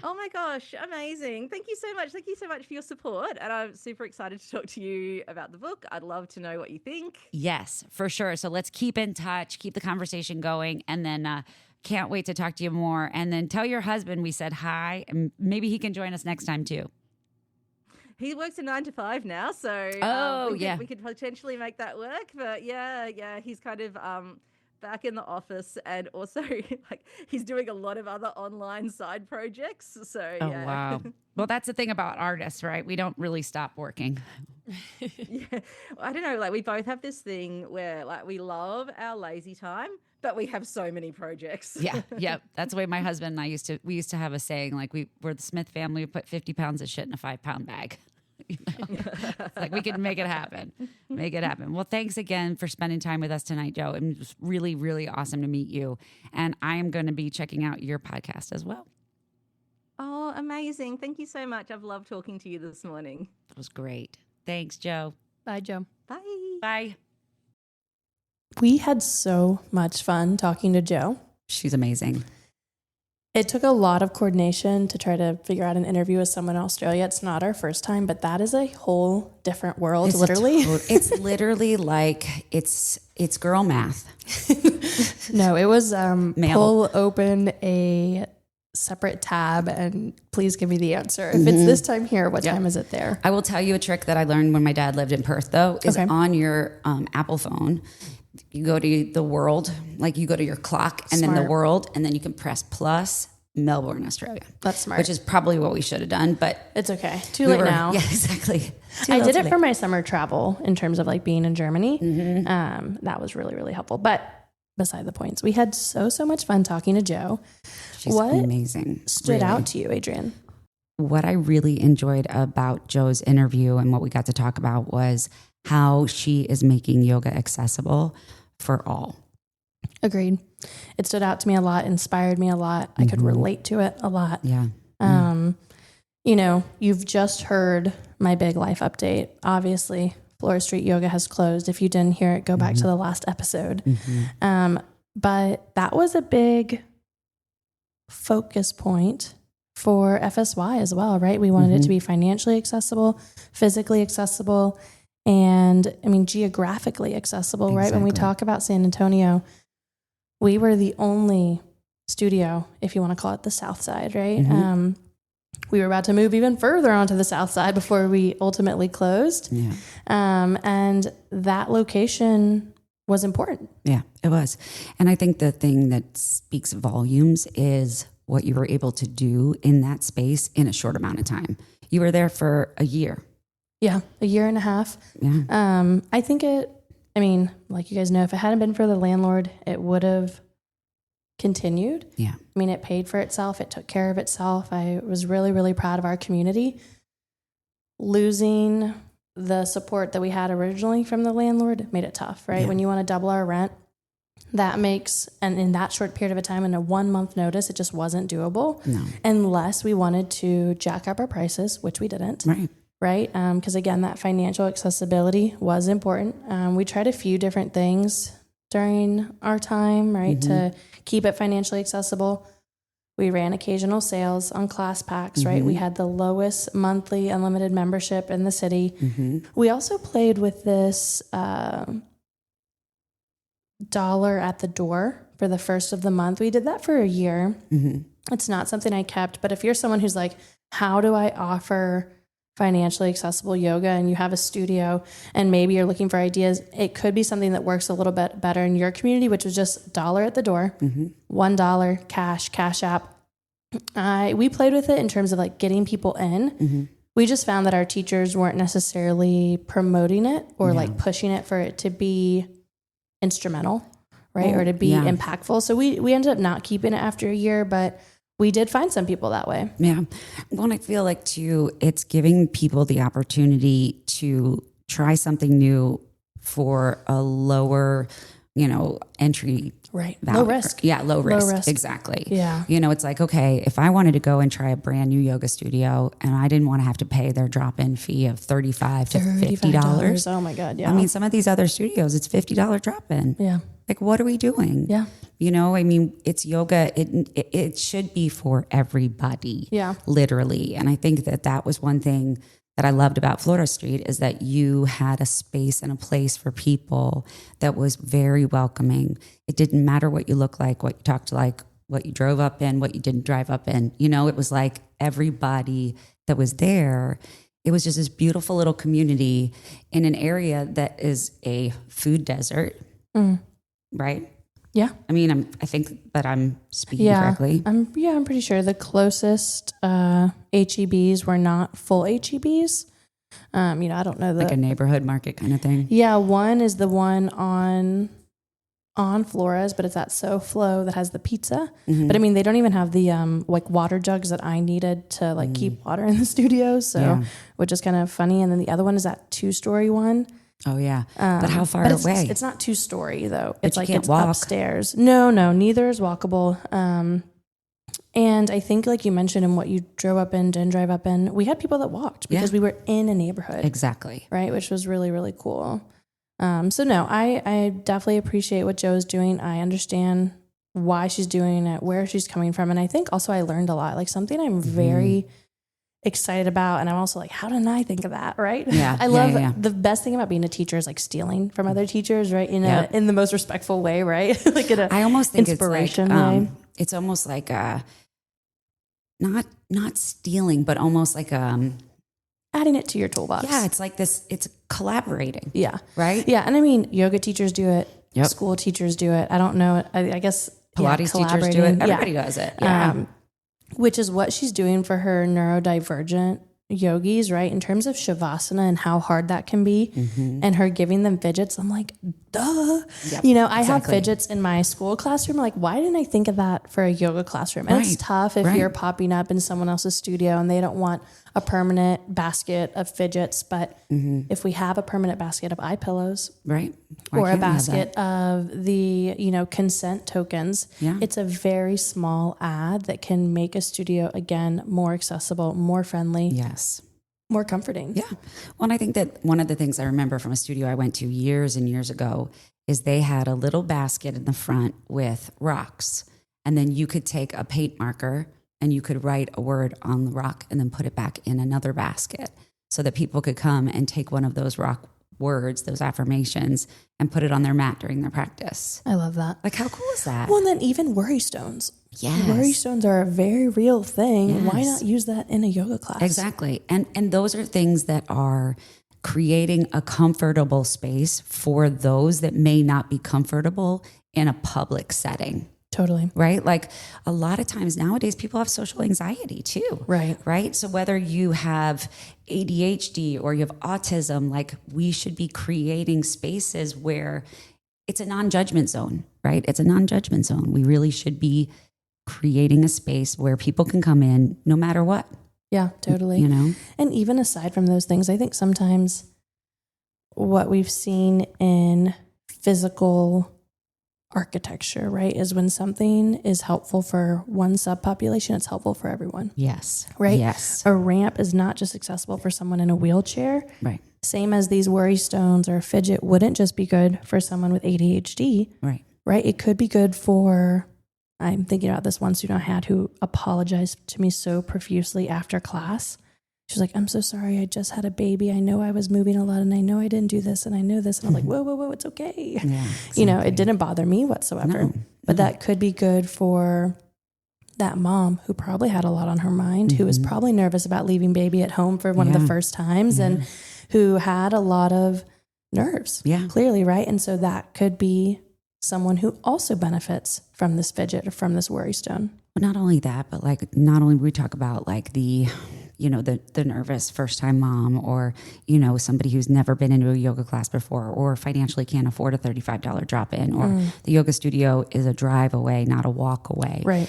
Speaker 3: Oh my gosh, amazing. Thank you so much. Thank you so much for your support. And I'm super excited to talk to you about the book. I'd love to know what you think.
Speaker 2: Yes, for sure. So let's keep in touch, keep the conversation going. And then can't wait to talk to you more. And then tell your husband we said hi. And maybe he can join us next time too.
Speaker 3: he works a 9 to 5 now, so we could potentially make that work. But yeah, he's kind of back in the office, and also like he's doing a lot of other online side projects. So
Speaker 2: Oh,
Speaker 3: yeah.
Speaker 2: wow. Well, that's the thing about artists, right? We don't really stop working.
Speaker 3: Yeah, I don't know. Like we both have this thing where like we love our lazy time, but we have so many projects.
Speaker 2: Yeah. That's the way my husband and we used to have a saying, like we're the Smith family, we put 50 pounds of shit in a 5-pound bag. You know? It's like we can make it happen. Make it happen. Well, thanks again for spending time with us tonight, Jo. It was really, really awesome to meet you. And I am going to be checking out your podcast as well.
Speaker 3: Oh, amazing. Thank you so much. I've loved talking to you this morning.
Speaker 2: It was great. Thanks, Jo.
Speaker 1: Bye, Jo.
Speaker 3: Bye.
Speaker 2: Bye.
Speaker 1: We had so much fun talking to Jo.
Speaker 2: She's amazing.
Speaker 1: It took a lot of coordination to try to figure out an interview with someone in Australia. It's not our first time, but that is a whole different world,
Speaker 2: It's
Speaker 1: literally.
Speaker 2: It's literally like it's girl math.
Speaker 1: No, it was
Speaker 2: Mail.
Speaker 1: pull open a separate tab and please give me the answer. If it's this time here, what time is it there?
Speaker 2: I will tell you a trick that I learned when my dad lived in Perth, though, is
Speaker 1: Okay.
Speaker 2: on your Apple phone. You go to the world, like you go to your clock and then the
Speaker 1: Smart.
Speaker 2: world, and then you can press plus Melbourne, Australia.
Speaker 1: That's smart.
Speaker 2: Which is probably what we should have done, but
Speaker 1: It's okay. Too late now.
Speaker 2: Yeah, exactly.
Speaker 1: I did it for my summer travel in terms of like being in Germany. That was really, really helpful. But beside the points, we had so much fun talking to Jo.
Speaker 2: She's
Speaker 1: What
Speaker 2: amazing.
Speaker 1: stood
Speaker 2: really.
Speaker 1: out to you, Adrian?
Speaker 2: What I really enjoyed about Jo's interview and what we got to talk about was how she is making yoga accessible for all.
Speaker 1: Agreed. It stood out to me a lot, inspired me a lot. I could relate to it a lot.
Speaker 2: Yeah.
Speaker 1: You know, you've just heard my big life update. Obviously, Flora Street Yoga has closed. If you didn't hear it, go back to the last episode. But that was a big focus point for FSY as well, right? We wanted it to be financially accessible, physically accessible, and I mean, geographically accessible, right? When we
Speaker 2: Exactly.
Speaker 1: talk about San Antonio, we were the only studio, if you want to call it the South Side, right? We were about to move even further onto the South Side before we ultimately closed.
Speaker 2: Yeah.
Speaker 1: And that location was important.
Speaker 2: Yeah, it was. And I think the thing that speaks volumes is what you were able to do in that space in a short amount of time. You were there for a year.
Speaker 1: Yeah, a year and a half.
Speaker 2: Yeah.
Speaker 1: I think like you guys know, if it hadn't been for the landlord, it would have continued.
Speaker 2: Yeah.
Speaker 1: I mean, it paid for itself. It took care of itself. I was really, really proud of our community. Losing the support that we had originally from the landlord made it tough, right?
Speaker 2: Yeah.
Speaker 1: When you want to double our rent, that makes, and in that short period of a time, in a 1 month notice, it just wasn't doable
Speaker 2: No.
Speaker 1: unless we wanted to jack up our prices, which we didn't.
Speaker 2: Right.
Speaker 1: Right? Because again, that financial accessibility was important. We tried a few different things during our time, right, to keep it financially accessible. We ran occasional sales on class packs, right? We had the lowest monthly unlimited membership in the city. We also played with this $1 at the door for the first of the month. We did that for a year. It's not something I kept, but if you're someone who's like, how do I offer financially accessible yoga, and you have a studio and maybe you're looking for ideas, it could be something that works a little bit better in your community, which was just $1 at the door, $1 cash app. We played with it in terms of like getting people in. We just found that our teachers weren't necessarily promoting it or like pushing it for it to be instrumental, right? Or to be impactful. So we ended up not keeping it after a year, but we did find some people that way.
Speaker 2: Yeah. Well, I feel like too, it's giving people the opportunity to try something new for a lower, entry.
Speaker 1: Right.
Speaker 2: Value.
Speaker 1: Low risk.
Speaker 2: Yeah. Low risk.
Speaker 1: risk.
Speaker 2: Exactly.
Speaker 1: Yeah.
Speaker 2: It's like, okay, if I wanted to go and try a brand new yoga studio and I didn't want to have to pay their drop-in fee of $35 to $50.
Speaker 1: Oh my God. Yeah.
Speaker 2: I mean, some of these other studios, it's $50 drop-in.
Speaker 1: yeah.
Speaker 2: Like, what are we doing?
Speaker 1: Yeah.
Speaker 2: It's yoga. It should be for everybody.
Speaker 1: Yeah.
Speaker 2: Literally. And I think that was one thing that I loved about Flora Street, is that you had a space and a place for people that was very welcoming. It didn't matter what you look like, what you talked like, what you drove up in, what you didn't drive up in. It was like everybody that was there, it was just this beautiful little community in an area that is a food desert, right?
Speaker 1: Yeah.
Speaker 2: I mean, I think that I'm speaking correctly.
Speaker 1: I'm pretty sure the closest HEBs were not full HEBs. I don't know
Speaker 2: Like a neighborhood market kind of thing.
Speaker 1: Yeah, one is the one on Flores, but it's at SoFlo that has the pizza. But I mean, they don't even have the like water jugs that I needed to like keep water in the studio. So, which is kind of funny. And then the other one is that 2-story one.
Speaker 2: Oh yeah, but how far away?
Speaker 1: It's not 2-story though.
Speaker 2: But
Speaker 1: it's
Speaker 2: you
Speaker 1: like
Speaker 2: can't
Speaker 1: it's
Speaker 2: walk.
Speaker 1: upstairs. No, neither is walkable. And I think like you mentioned in what you drove up in, didn't drive up in, we had people that walked because we were in a neighborhood.
Speaker 2: Exactly.
Speaker 1: Right, which was really, really cool. So no, I definitely appreciate what Jo's doing. I understand why she's doing it, where she's coming from. And I think also I learned a lot, like something I'm very excited about. And I'm also like, how didn't I think of that? Right.
Speaker 2: Yeah.
Speaker 1: I love the best thing about being a teacher is like stealing from other teachers, right. In the most respectful way. Right. Like in a
Speaker 2: I almost think
Speaker 1: inspiration
Speaker 2: it's like,
Speaker 1: way.
Speaker 2: It's almost like not stealing, but almost like
Speaker 1: adding it to your toolbox.
Speaker 2: Yeah, it's like this. It's collaborating.
Speaker 1: Yeah,
Speaker 2: right.
Speaker 1: Yeah, and I mean, yoga teachers do it.
Speaker 2: Yep.
Speaker 1: School teachers do it. I don't know. I guess
Speaker 2: Pilates teachers do it. Everybody does it. Yeah.
Speaker 1: Which is what she's doing for her neurodivergent yogis, right? In terms of shavasana and how hard that can be, and her giving them fidgets. I'm like, duh. Yep, I have fidgets in my school classroom. Like, why didn't I think of that for a yoga classroom? And it's tough if you're popping up in someone else's studio and they don't want a permanent basket of fidgets. But if we have a permanent basket of eye pillows,
Speaker 2: right,
Speaker 1: or a basket of the, consent tokens, it's a very small ad that can make a studio, again, more accessible, more friendly.
Speaker 2: Yes.
Speaker 1: More comforting.
Speaker 2: Yeah. Well, and I think that one of the things I remember from a studio I went to years and years ago is they had a little basket in the front with rocks. And then you could take a paint marker and you could write a word on the rock and then put it back in another basket so that people could come and take one of those rock words, those affirmations, and put it on their mat during their practice.
Speaker 1: I love that.
Speaker 2: Like, how cool is that?
Speaker 1: Well, and then even worry stones.
Speaker 2: Yes.
Speaker 1: Worry stones are a very real thing. Yes. Why not use that in a yoga class?
Speaker 2: Exactly. And those are things that are creating a comfortable space for those that may not be comfortable in a public setting.
Speaker 1: Totally.
Speaker 2: Right? Like a lot of times nowadays people have social anxiety too.
Speaker 1: Right.
Speaker 2: Right? So whether you have ADHD or you have autism, like we should be creating spaces where it's a non-judgment zone, right? It's a non-judgment zone. We really should be creating a space where people can come in no matter what.
Speaker 1: Yeah, totally. And even aside from those things, I think sometimes what we've seen in physical architecture, right, is when something is helpful for one subpopulation, it's helpful for everyone.
Speaker 2: Yes.
Speaker 1: Right?
Speaker 2: Yes.
Speaker 1: A ramp is not just accessible for someone in a wheelchair.
Speaker 2: Right.
Speaker 1: Same as these worry stones or fidget wouldn't just be good for someone with ADHD.
Speaker 2: Right.
Speaker 1: Right? It could be good for, I'm thinking about this one student I had who apologized to me so profusely after class. She was like, I'm so sorry. I just had a baby. I know I was moving a lot and I know I didn't do this and I know this. And I'm like, whoa, it's okay.
Speaker 2: Yeah, exactly.
Speaker 1: It didn't bother me whatsoever. But that could be good for that mom who probably had a lot on her mind, who was probably nervous about leaving baby at home for one of the first times and who had a lot of nerves. Yeah. Clearly, right? And so that could be someone who also benefits from this fidget or from this worry stone.
Speaker 2: Well, not only that, but like not only we talk about like the nervous first time mom or, somebody who's never been into a yoga class before or financially can't afford a $35 drop in or the yoga studio is a drive away, not a walk away.
Speaker 1: Right.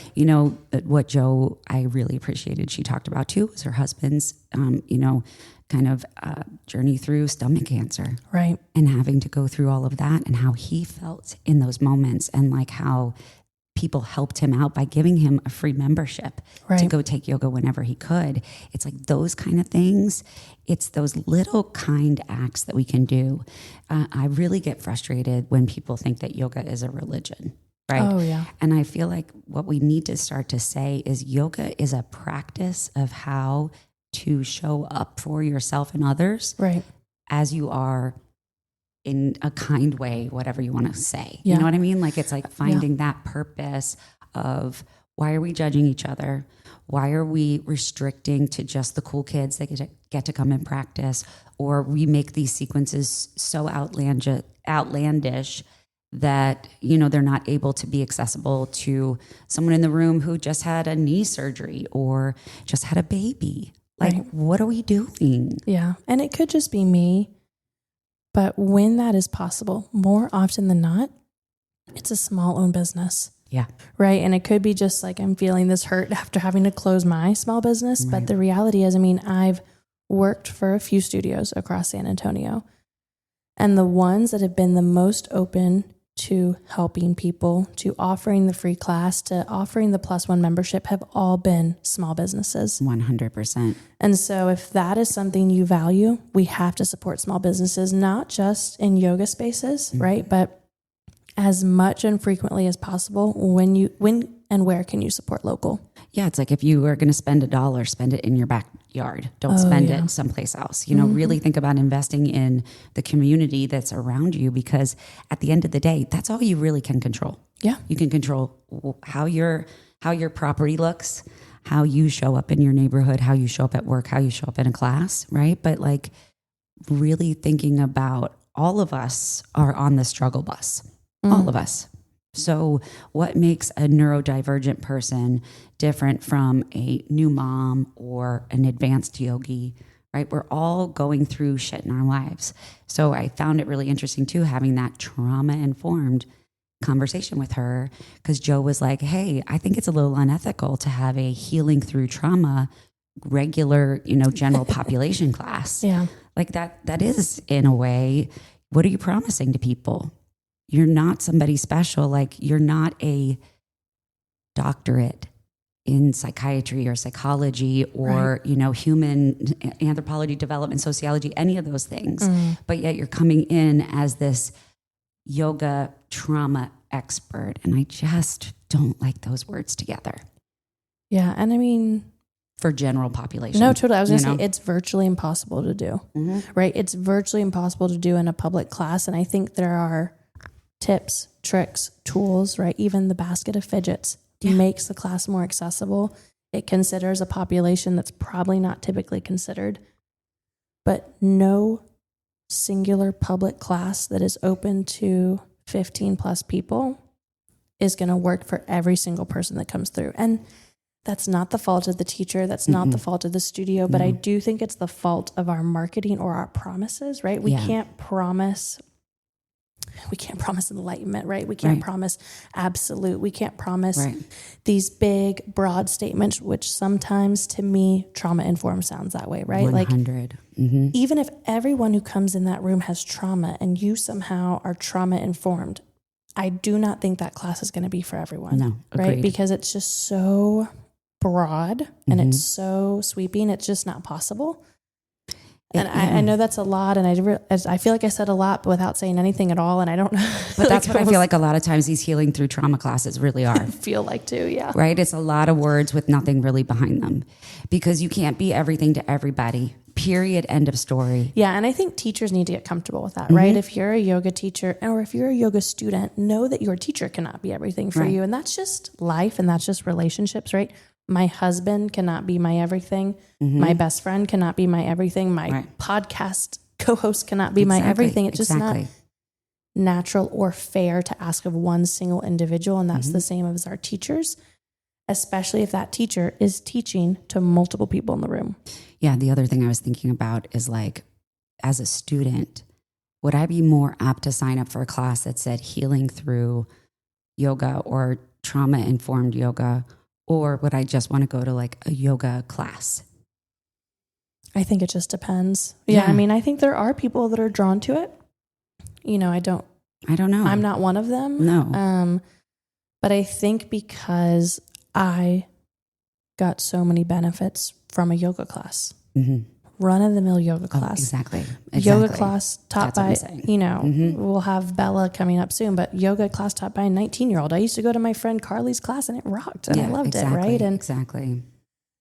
Speaker 2: What Jo, I really appreciated she talked about too was her husband's, kind of journey through stomach cancer.
Speaker 1: Right.
Speaker 2: And having to go through all of that and how he felt in those moments and like how people helped him out by giving him a free membership to go take yoga whenever he could. It's like those kind of things. It's those little kind acts that we can do. I really get frustrated when people think that yoga is a religion, right?
Speaker 1: Oh, yeah.
Speaker 2: And I feel like what we need to start to say is yoga is a practice of how to show up for yourself and others as you are in a kind way, whatever you want to say. Yeah. You know what I mean? Like it's like finding that purpose of why are we judging each other? Why are we restricting to just the cool kids that get to come and practice? Or we make these sequences so outlandish that, you know, they're not able to be accessible to someone in the room who just had a knee surgery or just had a baby. Like,
Speaker 1: Right.
Speaker 2: what are we doing?
Speaker 1: Yeah. And it could just be me. But when that is possible, more often than not, it's a small owned business.
Speaker 2: Yeah.
Speaker 1: Right. And it could be just like I'm feeling this hurt after having to close my small business.
Speaker 2: Right.
Speaker 1: But the reality is, I mean, I've worked for a few studios across San Antonio. And the ones that have been the most open to helping people, to offering the free class, to offering the +1 membership have all been small businesses.
Speaker 2: 100%.
Speaker 1: And so if that is something you value, we have to support small businesses, not just in yoga spaces, right? But as much and frequently as possible, when and where can you support local?
Speaker 2: Yeah, it's like if you are going to spend $1, spend it in your backyard. Don't spend it someplace else. You know, really think about investing in the community that's around you, because at the end of the day, that's all you really can control.
Speaker 1: Yeah.
Speaker 2: You can control how your property looks, how you show up in your neighborhood, how you show up at work, how you show up in a class, right? But like really thinking about all of us are on the struggle bus. All of us. So what makes a neurodivergent person different from a new mom or an advanced yogi, right? We're all going through shit in our lives. So I found it really interesting too, having that trauma-informed conversation with her, because Jo was like, hey, I think it's a little unethical to have a healing through trauma regular, you know, general population class.
Speaker 1: Yeah.
Speaker 2: Like that is, in a way, what are you promising to people? You're not somebody special. Like, you're not a doctorate in psychiatry or psychology or, you know, human anthropology, development, sociology, any of those things. But yet you're coming in as this yoga trauma expert. And I just don't like those words together.
Speaker 1: Yeah. And I mean,
Speaker 2: for general population.
Speaker 1: No, totally. I was going to say it's virtually impossible to do, right? It's virtually impossible to do in a public class. And I think there are tips, tricks, tools, right? Even the basket of fidgets makes the class more accessible. It considers a population that's probably not typically considered. But no singular public class that is open to 15 plus people is going to work for every single person that comes through. And that's not the fault of the teacher. That's not the fault of the studio. But I do think it's the fault of our marketing or our promises, right? We can't promise enlightenment, right? We can't promise absolute. We can't promise these big, broad statements, which sometimes to me, trauma-informed sounds that way, right?
Speaker 2: 100.
Speaker 1: Like, even if everyone who comes in that room has trauma and you somehow are trauma-informed, I do not think that class is going to be for everyone.
Speaker 2: No, agreed.
Speaker 1: Right? Because it's just so broad and it's so sweeping. It's just not possible. And I know that's a lot, and I feel like I said a lot but without saying anything at all, and I don't know.
Speaker 2: But that's what I feel like a lot of times these healing through trauma classes really are.
Speaker 1: I feel like too, yeah.
Speaker 2: Right? It's a lot of words with nothing really behind them, because you can't be everything to everybody. Period. End of story.
Speaker 1: Yeah, and I think teachers need to get comfortable with that, right? If you're a yoga teacher or if you're a yoga student, know that your teacher cannot be everything for you, and that's just life, and that's just relationships, right? My husband cannot be my everything. My best friend cannot be my everything. My podcast co-host cannot be my everything. It's just not natural or fair to ask of one single individual. And that's the same as our teachers, especially if that teacher is teaching to multiple people in the room.
Speaker 2: Yeah. The other thing I was thinking about is, like, as a student, would I be more apt to sign up for a class that said healing through yoga or trauma-informed yoga? Or would I just want to go to like a yoga class?
Speaker 1: I think it just depends. Yeah. I mean, I think there are people that are drawn to it. You know, I don't know. I'm not one of them.
Speaker 2: No.
Speaker 1: But I think because I got so many benefits from a yoga class, run-of-the-mill yoga class.
Speaker 2: Exactly.
Speaker 1: Yoga class taught
Speaker 2: That's
Speaker 1: by, you know, we'll have Bella coming up soon, but yoga class taught by a 19-year-old. I used to go to my friend Carly's class and it rocked and I loved it, right? And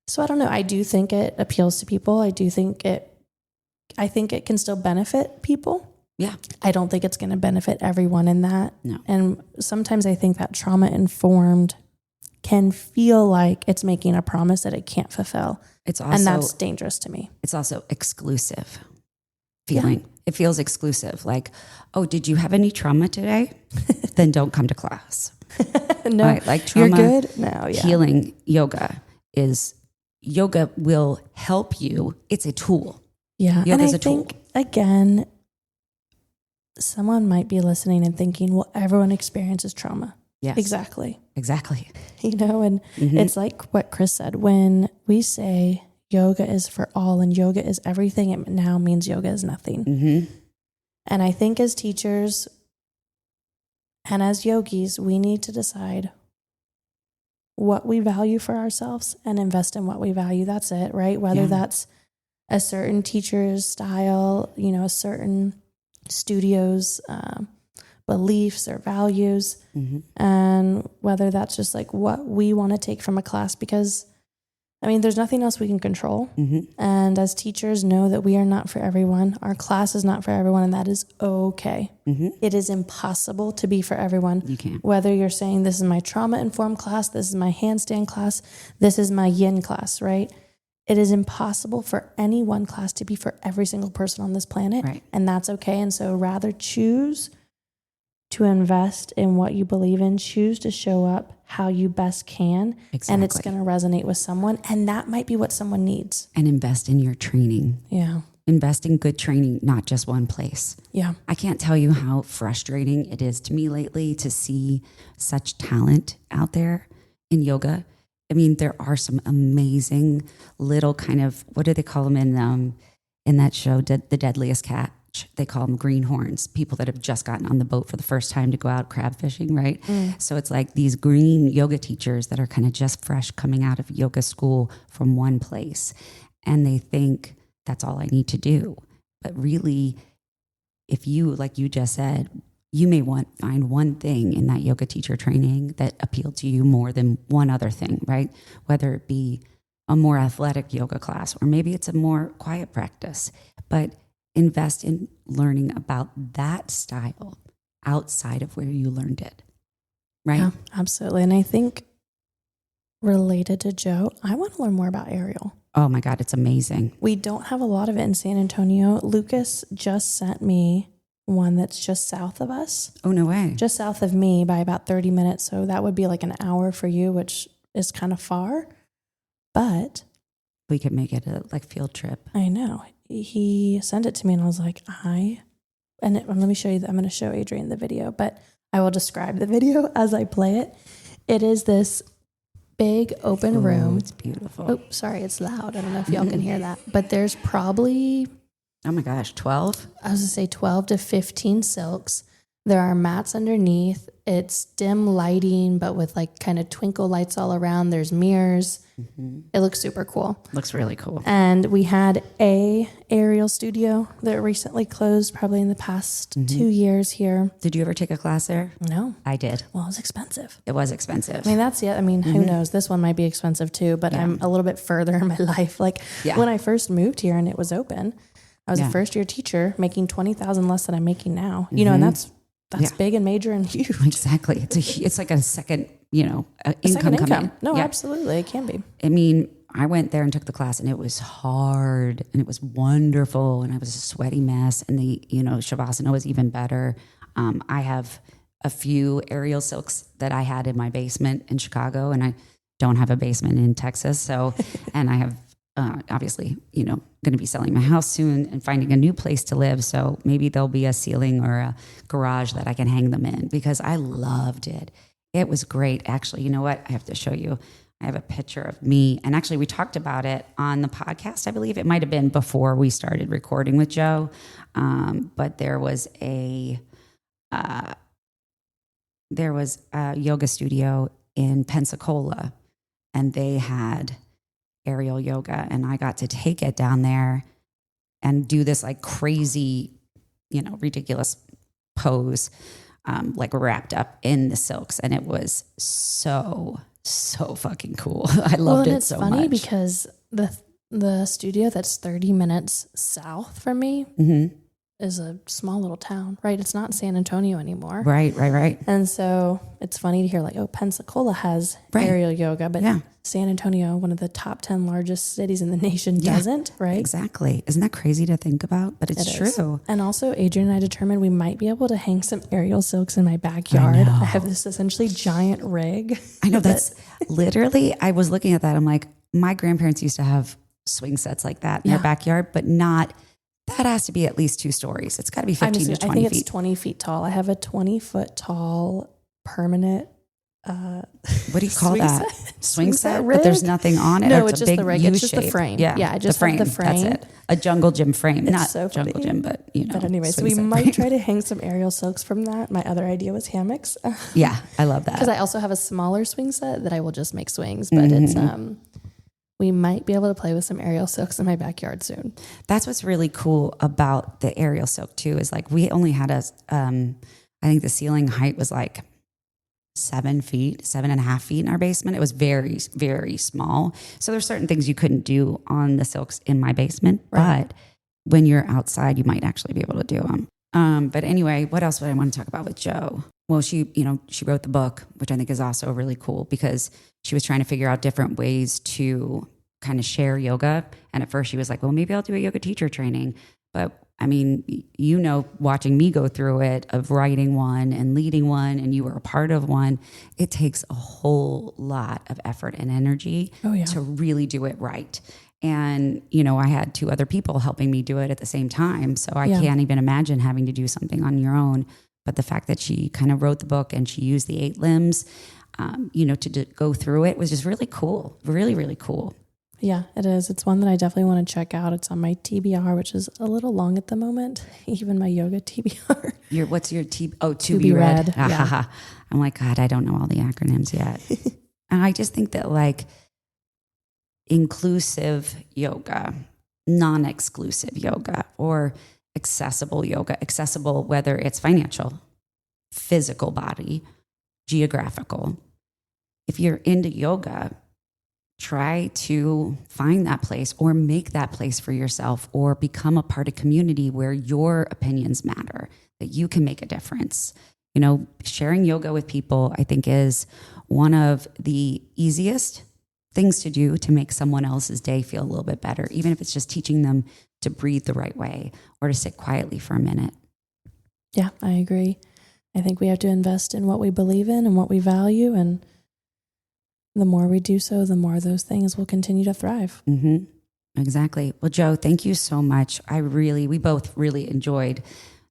Speaker 1: so I don't know. I do think it appeals to people. I think it can still benefit people.
Speaker 2: Yeah.
Speaker 1: I don't think it's going to benefit everyone in that.
Speaker 2: No.
Speaker 1: And sometimes I think that trauma-informed can feel like it's making a promise that it can't fulfill.
Speaker 2: It's also,
Speaker 1: and that's dangerous to me.
Speaker 2: It's also exclusive feeling. Yeah. It feels exclusive. Like, oh, did you have any trauma today? Then don't come to class.
Speaker 1: No,
Speaker 2: right? Like trauma,
Speaker 1: you're good. No, yeah.
Speaker 2: Healing yoga will help you. It's a tool.
Speaker 1: Yeah.
Speaker 2: Yoga
Speaker 1: and
Speaker 2: is
Speaker 1: I
Speaker 2: a tool.
Speaker 1: think, again, someone might be listening and thinking, well, everyone experiences trauma.
Speaker 2: Yes.
Speaker 1: Exactly. You know, and it's like what Chris said, when we say yoga is for all and yoga is everything, it now means yoga is nothing.
Speaker 2: Mm-hmm.
Speaker 1: And I think as teachers and as yogis, we need to decide what we value for ourselves and invest in what we value. That's it, right? Whether that's a certain teacher's style, you know, a certain studio's beliefs or values, and whether that's just like what we want to take from a class, because I mean, there's nothing else we can control. And as teachers, know that we are not for everyone. Our class is not for everyone, and that is okay. It is impossible to be for everyone.
Speaker 2: You can't.
Speaker 1: Whether you're saying this is my trauma-informed class, this is my handstand class, this is my yin class, right? It is impossible for any one class to be for every single person on this planet,
Speaker 2: right.
Speaker 1: And that's okay. And so rather choose to invest in what you believe in, choose to show up how you best can, and it's going to resonate with someone, and that might be what someone needs.
Speaker 2: And invest in your training.
Speaker 1: Yeah.
Speaker 2: Invest in good training, not just one place.
Speaker 1: Yeah.
Speaker 2: I can't tell you how frustrating it is to me lately to see such talent out there in yoga. I mean, there are some amazing little kind of, what do they call them in that show, The Deadliest Catch? They call them greenhorns, people that have just gotten on the boat for the first time to go out crab fishing, right? So it's like these green yoga teachers that are kind of just fresh coming out of yoga school from one place. And they think that's all I need to do. But really, if you, like you just said, you may find one thing in that yoga teacher training that appealed to you more than one other thing, right? Whether it be a more athletic yoga class, or maybe it's a more quiet practice. But invest in learning about that style outside of where you learned it, right?
Speaker 1: Yeah, absolutely. And I think related to Jo, I want to learn more about aerial.
Speaker 2: Oh my God, it's amazing.
Speaker 1: We don't have a lot of it in San Antonio. Lucas just sent me one that's just south of us.
Speaker 2: Oh, no way.
Speaker 1: Just south of me by about 30 minutes. So that would be like an hour for you, which is kind of far. But
Speaker 2: we could make it a field trip.
Speaker 1: I know. He sent it to me and I was like, let me show you I'm going to show Adrienne the video, but I will describe the video as I play it. It is this big open room.
Speaker 2: It's beautiful.
Speaker 1: Oh, sorry. It's loud. I don't know if y'all can hear that, but there's probably,
Speaker 2: oh my gosh, 12?
Speaker 1: I was going to say 12 to 15 silks. There are mats underneath. It's dim lighting, but with like kind of twinkle lights all around. There's mirrors. It looks super cool.
Speaker 2: Looks really cool.
Speaker 1: And we had a aerial studio that recently closed, probably in the past 2 years here.
Speaker 2: Did you ever take a class there?
Speaker 1: No.
Speaker 2: I did.
Speaker 1: Well, it was expensive.
Speaker 2: It was expensive.
Speaker 1: I mean, that's it. I mean, who knows? This one might be expensive too, but I'm a little bit further in my life. Like when I first moved here and it was open, I was a first year teacher making $20,000 less than I'm making now. You know, and that's big and major and huge.
Speaker 2: Exactly. It's like a second, income coming in.
Speaker 1: No, absolutely. It can be.
Speaker 2: I mean, I went there and took the class and it was hard and it was wonderful and I was a sweaty mess and the, Shavasana was even better. I have a few aerial silks that I had in my basement in Chicago and I don't have a basement in Texas. So, and I have obviously, going to be selling my house soon and finding a new place to live. So maybe there'll be a ceiling or a garage that I can hang them in because I loved it. It was great. Actually, you know what? I have to show you. I have a picture of me. And actually, we talked about it on the podcast. I believe it might have been before we started recording with Jo. But there was a yoga studio in Pensacola, and they had aerial yoga, and I got to take it down there and do this like crazy, ridiculous pose, like wrapped up in the silks. And it was so fucking cool. I loved it so much.
Speaker 1: It's funny because the studio that's 30 minutes south from me is a small little town, right? It's not San Antonio anymore.
Speaker 2: Right.
Speaker 1: And so it's funny to hear like, oh, Pensacola has aerial yoga, but San Antonio, one of the top 10 largest cities in the nation, doesn't, right?
Speaker 2: Exactly. Isn't that crazy to think about? But it's true.
Speaker 1: And also, Adrian and I determined we might be able to hang some aerial silks in my backyard. I have this essentially giant rig.
Speaker 2: I know that's literally, I was looking at that. I'm like, my grandparents used to have swing sets like that in their backyard, but not, that has to be at least 2 stories. It's got to be 15 to 20
Speaker 1: I think
Speaker 2: feet.
Speaker 1: it's 20 feet tall. I have a 20-foot tall permanent
Speaker 2: what do you call that? Swing set?
Speaker 1: rig?
Speaker 2: But there's nothing on it.
Speaker 1: No,
Speaker 2: it's
Speaker 1: just
Speaker 2: a big
Speaker 1: the rig.
Speaker 2: U
Speaker 1: It's just the
Speaker 2: shape.
Speaker 1: frame.
Speaker 2: Yeah,
Speaker 1: I just have the frame.
Speaker 2: That's it. A jungle gym frame.
Speaker 1: It's
Speaker 2: Not
Speaker 1: so funny.
Speaker 2: jungle gym, but you know.
Speaker 1: But anyway, so
Speaker 2: swing
Speaker 1: we
Speaker 2: set
Speaker 1: might
Speaker 2: frame.
Speaker 1: try to hang some aerial silks from that. My other idea was hammocks.
Speaker 2: Yeah, I love that.
Speaker 1: Because I also have a smaller swing set that I will just make swings, but it's we might be able to play with some aerial silks in my backyard soon.
Speaker 2: That's what's really cool about the aerial silk too, is like we only had I think the ceiling height was like 7 feet, 7.5 feet in our basement. It was very, very small. So there's certain things you couldn't do on the silks in my basement, but when you're outside, you might actually be able to do them. But anyway, what else would I want to talk about with Jo? Well, she wrote the book, which I think is also really cool because she was trying to figure out different ways to kind of share yoga. And at first she was like, well, maybe I'll do a yoga teacher training. But I mean, watching me go through it of writing one and leading one, and you were a part of one, it takes a whole lot of effort and energy to really do it right. And, I had 2 other people helping me do it at the same time. So I can't even imagine having to do something on your own. But the fact that she kind of wrote the book and she used the 8 limbs, to go through it was just really cool. Really, really cool.
Speaker 1: Yeah, it is. It's one that I definitely want to check out. It's on my TBR, which is a little long at the moment. Even my yoga TBR.
Speaker 2: What's your to be read?
Speaker 1: Yeah.
Speaker 2: I'm like, God, I don't know all the acronyms yet. And I just think that like inclusive yoga, non-exclusive yoga, or accessible yoga, accessible whether it's financial, physical body, geographical. If you're into yoga, try to find that place or make that place for yourself or become a part of community where your opinions matter, that you can make a difference. Sharing yoga with people, I think, is one of the easiest things to do to make someone else's day feel a little bit better, even if it's just teaching them to breathe the right way or to sit quietly for a minute.
Speaker 1: Yeah, I agree. I think we have to invest in what we believe in and what we value, and the more we do so, the more those things will continue to thrive.
Speaker 2: Mm-hmm. Exactly. Well, Jo, thank you so much. We both really enjoyed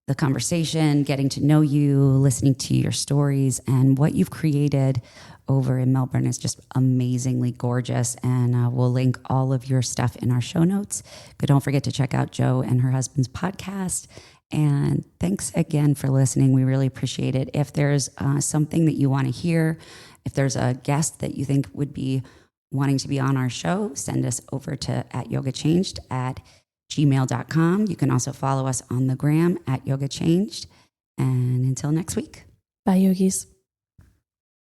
Speaker 2: the conversation, getting to know you, listening to your stories, and what you've created over in Melbourne is just amazingly gorgeous. And we'll link all of your stuff in our show notes. But don't forget to check out Jo and her husband's podcast. And thanks again for listening. We really appreciate it. If there's something that you want to hear, if there's a guest that you think would be wanting to be on our show, send us over to @yogachanged@gmail.com. You can also follow us on the gram @yogachanged. And until next week.
Speaker 1: Bye, yogis.